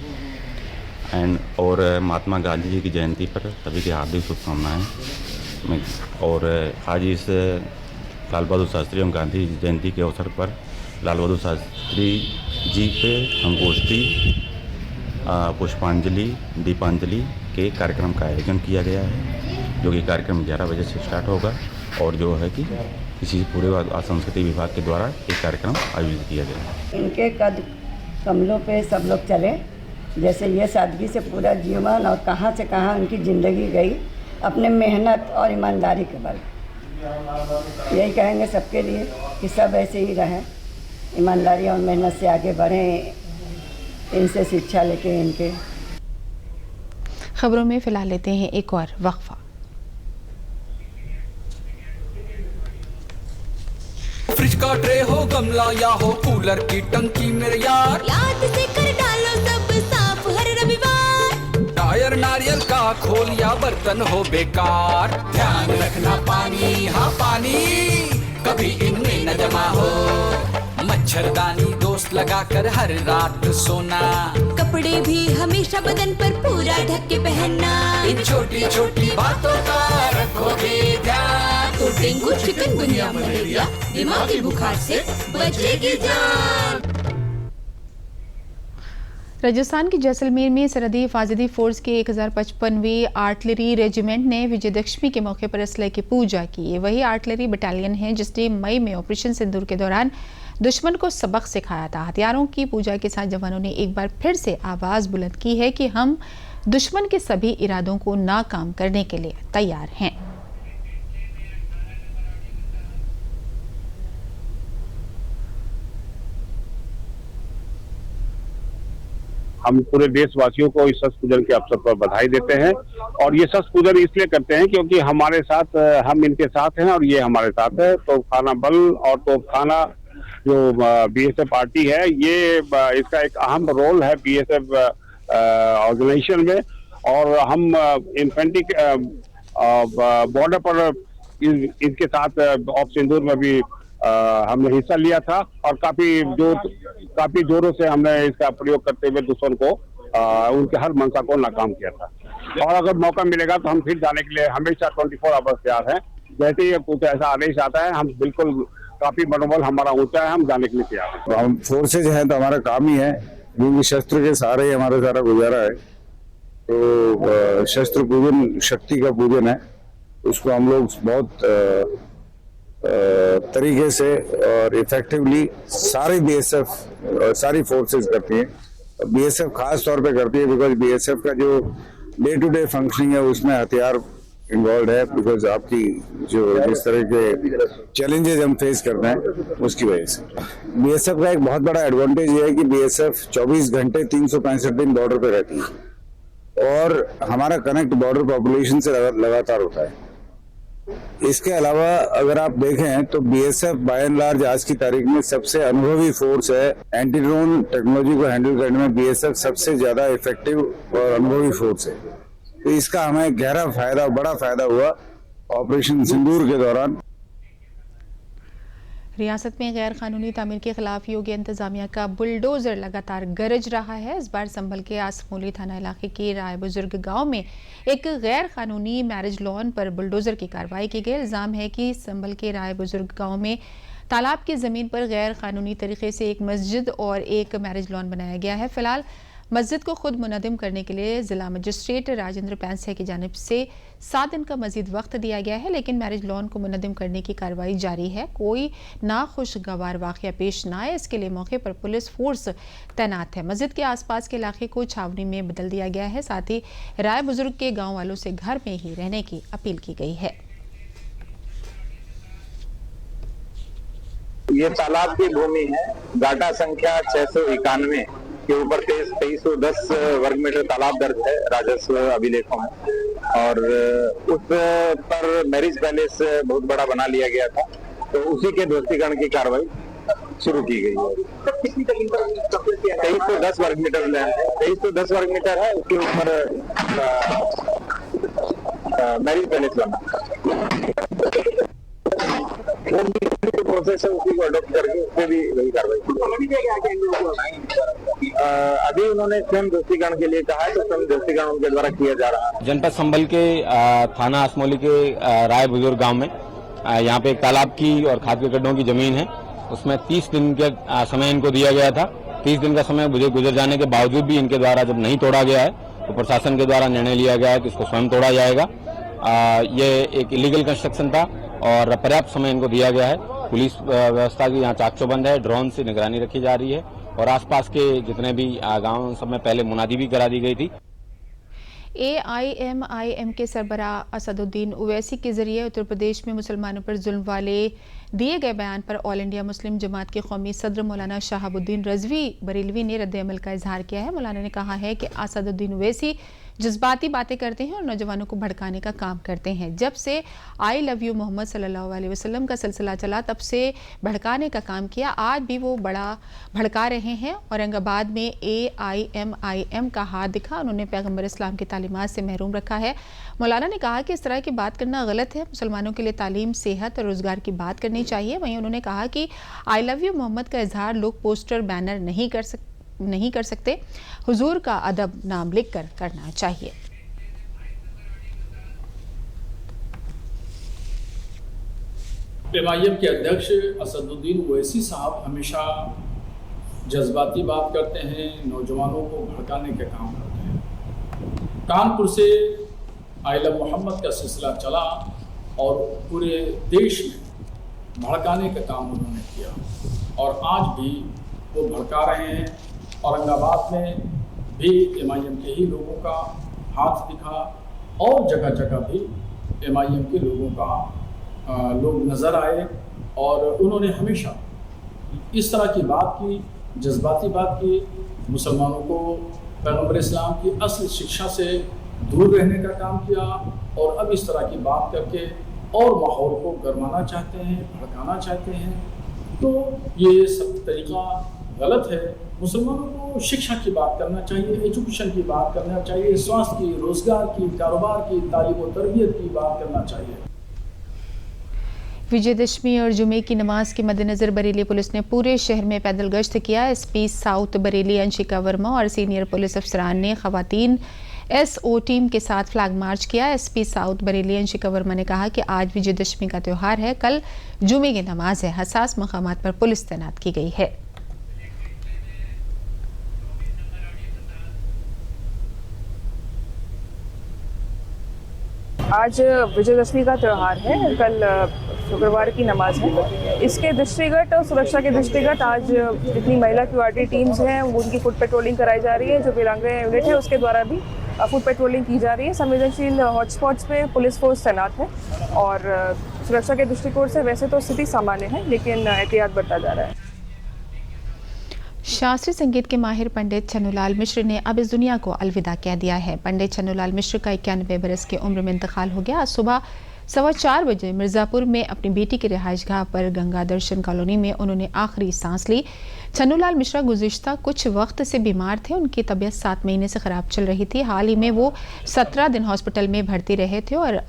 और महात्मा गांधी जी की जयंती पर सभी की हार्दिक शुभकामनाएं। और आज इस लाल बहादुर शास्त्री एवं गांधी जयंती के अवसर पर लाल बहादुर शास्त्री जी पे संगोष्ठी, पुष्पांजलि, दीपांजलि के कार्यक्रम का आयोजन किया गया है, जो कि कार्यक्रम 11 बजे से स्टार्ट होगा और जो है कि इसी पूरे संस्कृति विभाग के द्वारा एक कार्यक्रम आयोजित किया गया है। इनके कद कमलों पे सब लोग चले, जैसे ये सादगी से पूरा जीवन और कहाँ से कहाँ उनकी ज़िंदगी गई अपने मेहनत और ईमानदारी के बल। यही कहेंगे सबके लिए कि सब ऐसे ही रहें, ईमानदारी और मेहनत से आगे बढ़ें, इनसे शिक्षा लेके इनके। खबरों में फिलहाल लेते हैं एक और वक्फा। फ्रिज का ट्रे हो, गमला या हो कूलर की टंकी, मेरे यार याद से कर डालो सब साफ हर रविवार। टायर नारियल का खोल या बर्तन हो बेकार, ध्यान रखना पानी, हाँ पानी कभी इनमें न जमा हो। मच्छरदानी दोस्त लगाकर हर रात सोना, कपड़े भी हमेशा बदन पर पूरा ढक के पहनना। इन छोटी छोटी बातों का रखोगे ध्यान तो डेंगू, चिकनगुनिया, मलेरिया, दिमागी बुखार से बचेगी जान। राजस्थान के जैसलमेर में सरहदी हिफाजती फोर्स के 1055वीं आर्टिलरी रेजिमेंट ने विजयदशमी के मौके पर असलहे की पूजा की। वही आर्टिलरी बटालियन है जिसने मई में ऑपरेशन सिंदूर के दौरान दुश्मन को सबक सिखाया था। हथियारों की पूजा के साथ जवानों ने एक बार फिर से आवाज बुलंद की है कि हम दुश्मन के सभी इरादों को नाकाम करने के लिए तैयार हैं। हम पूरे देशवासियों को इस शस्त्र पूजन के अवसर पर बधाई देते हैं और ये शस्त्र पूजन इसलिए करते हैं क्योंकि हमारे साथ, हम इनके साथ हैं और ये हमारे साथ है। तोपखाना बल और तोपखाना जो बीएसएफ पार्टी है, ये इसका एक अहम रोल है बीएसएफ ऑर्गेनाइजेशन में। और हम इन्फेंट्री बॉर्डर पर इनके साथ ऑफ सिंदूर में भी हमने हिस्सा लिया था और काफी जोरों से हमने इसका प्रयोग करते हुए दुश्मन को उनके हर मंशा को नाकाम किया था। और अगर मौका मिलेगा तो हम फिर जाने के लिए हमेशा 24 आवर्स तैयार हैं। जैसे ही कुछ ऐसा आदेश आता है, हम बिल्कुल काफी मनोबल हमारा ऊंचा है, हम जाने के लिए तैयार हैं। हम फोर्सेज हैं तो हमारा काम ही है, क्योंकि शस्त्र के सहारे ही हमारा सारा गुजारा है। तो शस्त्र पूजन शक्ति का पूजन है, उसको हम लोग बहुत तरीके से और इफेक्टिवली सारे बीएसएफ सारी फोर्सेस करती हैं। बीएसएफ खास तौर पे करती है बिकॉज बीएसएफ का जो डे टू डे फंक्शनिंग है उसमें हथियार इन्वॉल्व है, बिकॉज आपकी जो जिस तरह के चैलेंजेस हम फेस करते हैं उसकी वजह से। बीएसएफ का एक बहुत बड़ा एडवांटेज ये है कि बीएसएफ 24 घंटे 365 दिन बॉर्डर पे रहती है और हमारा कनेक्ट बॉर्डर पॉपुलेशन से लगातार होता है। इसके अलावा अगर आप देखें तो बीएसएफ बाय एंड लार्ज आज की तारीख में सबसे अनुभवी फोर्स है। एंटी ड्रोन टेक्नोलॉजी को हैंडल करने में बीएसएफ सबसे ज्यादा इफेक्टिव और अनुभवी फोर्स है। तो इसका हमें गहरा फायदा, बड़ा फायदा हुआ ऑपरेशन सिंदूर के दौरान। रियासत में गैर कानूनी तामीर के खिलाफ योगी इंतजामिया का बुलडोजर लगातार गरज रहा है। इस बार संभल के आसमोली थाना इलाके के राय बुजुर्ग गांव में एक गैर कानूनी मैरिज लॉन पर बुलडोजर की कार्रवाई की गई। इल्जाम है कि संभल के राय बुजुर्ग गांव में तालाब की जमीन पर गैर कानूनी तरीके से एक मस्जिद और एक मैरिज लॉन बनाया गया है। फिलहाल मस्जिद को खुद मुनद्दिम करने के लिए जिला मजिस्ट्रेट राजेंद्र पैंसे की जानिब से 7 दिन का मजीद वक्त दिया गया है, लेकिन मैरिज लॉन को मुनद्दिम करने की कार्रवाई जारी है। कोई नाखुशगवार वाकया पेश ना आए, इसके लिए मौके पर पुलिस फोर्स तैनात है। मस्जिद के आसपास के इलाके को छावनी में बदल दिया गया है। साथ ही राय बुजुर्ग के गाँव वालों से घर में ही रहने की अपील की गई है। ये तालाब की भूमि है, गाटा संख्या 691 के ऊपर 2310 वर्ग मीटर तालाब दर्ज है राजस्व अभिलेखों में। और उस पर मैरिज पैलेस बहुत बड़ा बना लिया गया था, तो उसी के ध्वस्तीकरण की कार्रवाई शुरू की गई है। 2310 वर्ग मीटर लैंड है, 2310 वर्ग मीटर है, उसके ऊपर मैरिज पैलेस बना। वो भी जो प्रोसेस है उसी को अडॉप्ट करके उसमें भी वही कार्रवाई। अभी उन्होंने स्वयं दृष्टिकरण के लिए कहा है, तो स्वयं दृष्टिकरण उनके द्वारा किया जा रहा है। जनपद संभल के थाना असमौली के राय बुजुर्ग गांव में यहाँ पे एक तालाब की और खाद के गड्ढों की जमीन है, उसमें 30 दिन का समय इनको दिया गया था। 30 दिन का समय गुजर जाने के बावजूद भी इनके द्वारा जब नहीं तोड़ा गया है तो प्रशासन के द्वारा निर्णय लिया गया है कि इसको स्वयं तोड़ा जाएगा। ये एक इलीगल कंस्ट्रक्शन था और पर्याप्त समय इनको दिया गया है। पुलिस व्यवस्था की यहाँ चाक चौबंद है, ड्रोन से निगरानी रखी जा रही है और आसपास के जितने भी गांव सब में पहले मुनादी भी करा दी गई थी। AIMIM के सरबराह असदुद्दीन ओवैसी के जरिए उत्तर प्रदेश में मुसलमानों पर जुल्म वाले दिए गए बयान पर ऑल इंडिया मुस्लिम जमात के कौमी सदर मौलाना शहाबुद्दीन रजवी बरेलवी ने रद्द-ए-अमल का इजहार किया है। मौलाना ने कहा है कि असदुद्दीन ओवैसी जज्बाती बातें करते हैं और नौजवानों को भड़काने का काम करते हैं। जब से आई लव यू मोहम्मद सल्लल्लाहु अलैहि वसल्लम का सिलसिला चला तब से भड़काने का काम किया, आज भी वो बड़ा भड़का रहे हैं। औरंगाबाद में AIMIM का हाथ दिखा, उन्होंने पैगम्बर इस्लाम की तालीमात से महरूम रखा है। मौलाना ने कहा कि इस तरह की बात करना गलत है, मुसलमानों के लिए तालीम, सेहत और रोजगार की बात करनी चाहिए। वहीं उन्होंने कहा कि आई लव यू मोहम्मद का इजहार लोग पोस्टर बैनर नहीं कर सकते, हुजूर का अदब नाम लिखकर करना चाहिए। MIM के अध्यक्ष असदुद्दीन ओवैसी साहब हमेशा जज्बाती बात करते हैं, नौजवानों को भड़काने के काम करते हैं। कानपुर से आई लव मोहम्मद का सिलसिला चला और पूरे देश में भड़काने का काम उन्होंने किया और आज भी वो भड़का रहे हैं। औरंगाबाद में भी MIM के ही लोगों का हाथ दिखा और जगह जगह भी MIM के लोगों का लोग नज़र आए और उन्होंने हमेशा इस तरह की बात की, जज्बाती बात की, मुसलमानों को पैगम्बर इस्लाम की असल शिक्षा से दूर रहने का काम किया और अब इस तरह की बात करके और माहौल को गरमाना चाहते हैं, भड़काना चाहते हैं। तो ये सब तरीका गलत है। मुसलमानों को शिक्षा की बात करना चाहिए, एजुकेशन की बात करना चाहिए, स्वास्थ्य की, रोजगार की, कारोबार की, तालीम और तरबियत की बात करना चाहिए। विजयदशमी और जुमे की नमाज के मद्देनजर बरेली पुलिस ने पूरे शहर में पैदल गश्त किया। SP साउथ बरेली अंशिका वर्मा और सीनियर पुलिस अफसरान ने खवातीन SO टीम के साथ फ्लैग मार्च किया। SP साउथ बरेली अंशिका वर्मा ने कहा कि आज विजयदशमी का त्यौहार है, कल जुमे की नमाज है, हसास मकामात पर पुलिस तैनात की गई है। आज विजयदशमी का त्यौहार है, कल शुक्रवार की नमाज है। इसके दृष्टिगत और सुरक्षा के दृष्टिगत आज जितनी महिला QRT टीम्स हैं उनकी फुट पेट्रोलिंग कराई जा रही है। जो वीरांगना यूनिट है उसके द्वारा भी फुट पेट्रोलिंग की जा रही है। संवेदनशील हॉटस्पॉट्स पे पुलिस फोर्स तैनात है और सुरक्षा के दृष्टिकोण से वैसे तो स्थिति सामान्य है लेकिन एहतियात बरता जा रहा है। शास्त्रीय संगीत के माहिर पंडित छन्नूलाल मिश्र ने अब इस दुनिया को अलविदा कह दिया है। पंडित छन्नूलाल मिश्र का 91 बरस की उम्र में इंतकाल हो गया। आज सुबह 4:15 बजे मिर्ज़ापुर में अपनी बेटी के रिहाइशगाह पर गंगा दर्शन कॉलोनी में उन्होंने आखिरी सांस ली। छन्नूलाल मिश्रा गुज़िश्ता कुछ वक्त से बीमार थे, उनकी तबीयत 7 महीने से ख़राब चल रही थी। हाल ही में वो 17 दिन हॉस्पिटल में भर्ती रहे थे और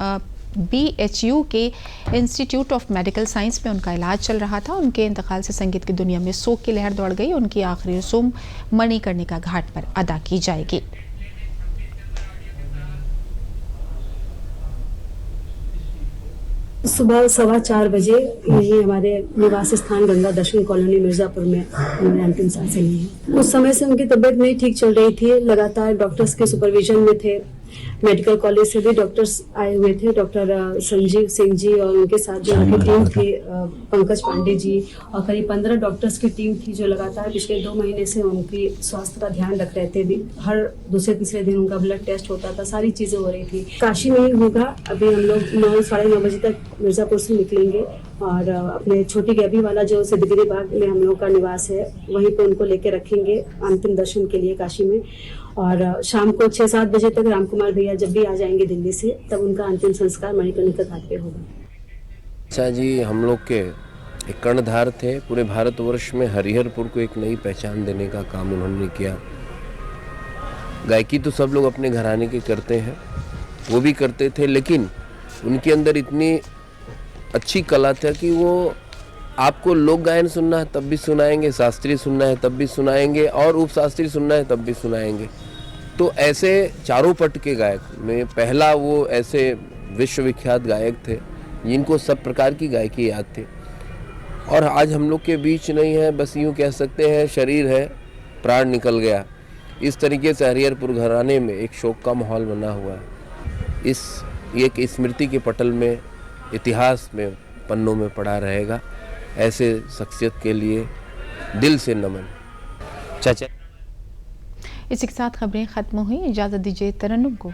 BHU के इंस्टीट्यूट ऑफ मेडिकल साइंस में उनका इलाज चल रहा था। उनके इंतकाल से संगीत की दुनिया में शोक की लहर दौड़ गई। उनकी आखिरी रसूम मणिकर्णिका घाट पर अदा की जाएगी। सुबह 4:15 बजे यही हमारे निवास स्थान गंगा दर्शन कॉलोनी मिर्जापुर में उन्होंने अंतिम सांसें ली हैं। उस समय से उनकी तबीयत नहीं ठीक चल रही थी, लगातार डॉक्टर्स के सुपरविजन में थे। मेडिकल कॉलेज से भी डॉक्टर्स आए हुए थे, डॉक्टर संजीव सिंह जी और उनके साथ जो उनकी टीम थी पंकज पांडे जी और करीब 15 डॉक्टर्स की टीम थी जो लगातार पिछले 2 महीने से उनकी स्वास्थ्य का ध्यान रख रहे थे। भी हर दूसरे तीसरे दिन उनका ब्लड टेस्ट होता था, सारी चीजें हो रही थी। काशी में ही होगा। अभी हम लोग 9 साढ़े 9 बजे तक मिर्जापुर से निकलेंगे और अपने छोटी गैबी वाला जो सिद्धगिरी बाग में हम लोग का निवास है वहीं पे उनको लेके रखेंगे अंतिम दर्शन के लिए काशी में। और शाम को 6-7 बजे तक राम कुमार भैया जब भी आ जाएंगे दिल्ली से तब उनका अंतिम संस्कार मणिकर्णिका घाट पे होगा। अच्छा जी, हम लोग के एक कर्णधार थे। पूरे भारतवर्ष में हरिहरपुर को एक नई पहचान देने का काम उन्होंने किया। गायकी तो सब लोग अपने घराने के करते हैं, वो भी करते थे, लेकिन उनके अंदर इतनी अच्छी कला था कि वो आपको लोक गायन सुनना है तब भी सुनाएंगे, शास्त्रीय सुनना है तब भी सुनाएंगे और उपशास्त्रीय सुनना है तब भी सुनाएंगे। तो ऐसे चारों पट के गायक में पहला वो ऐसे विश्वविख्यात गायक थे जिनको सब प्रकार की गायकी याद थी। और आज हम लोग के बीच नहीं है, बस यूँ कह सकते हैं शरीर है, प्राण निकल गया। इस तरीके से हरिहरपुर घराने में एक शोक का माहौल बना हुआ है। इस एक स्मृति के पटल में, इतिहास में, पन्नों में पड़ा रहेगा। ऐसे शख्सियत के लिए दिल से नमन। इसी के साथ खबरें खत्म हुई। इजाजत दीजिए तरन्नुम को।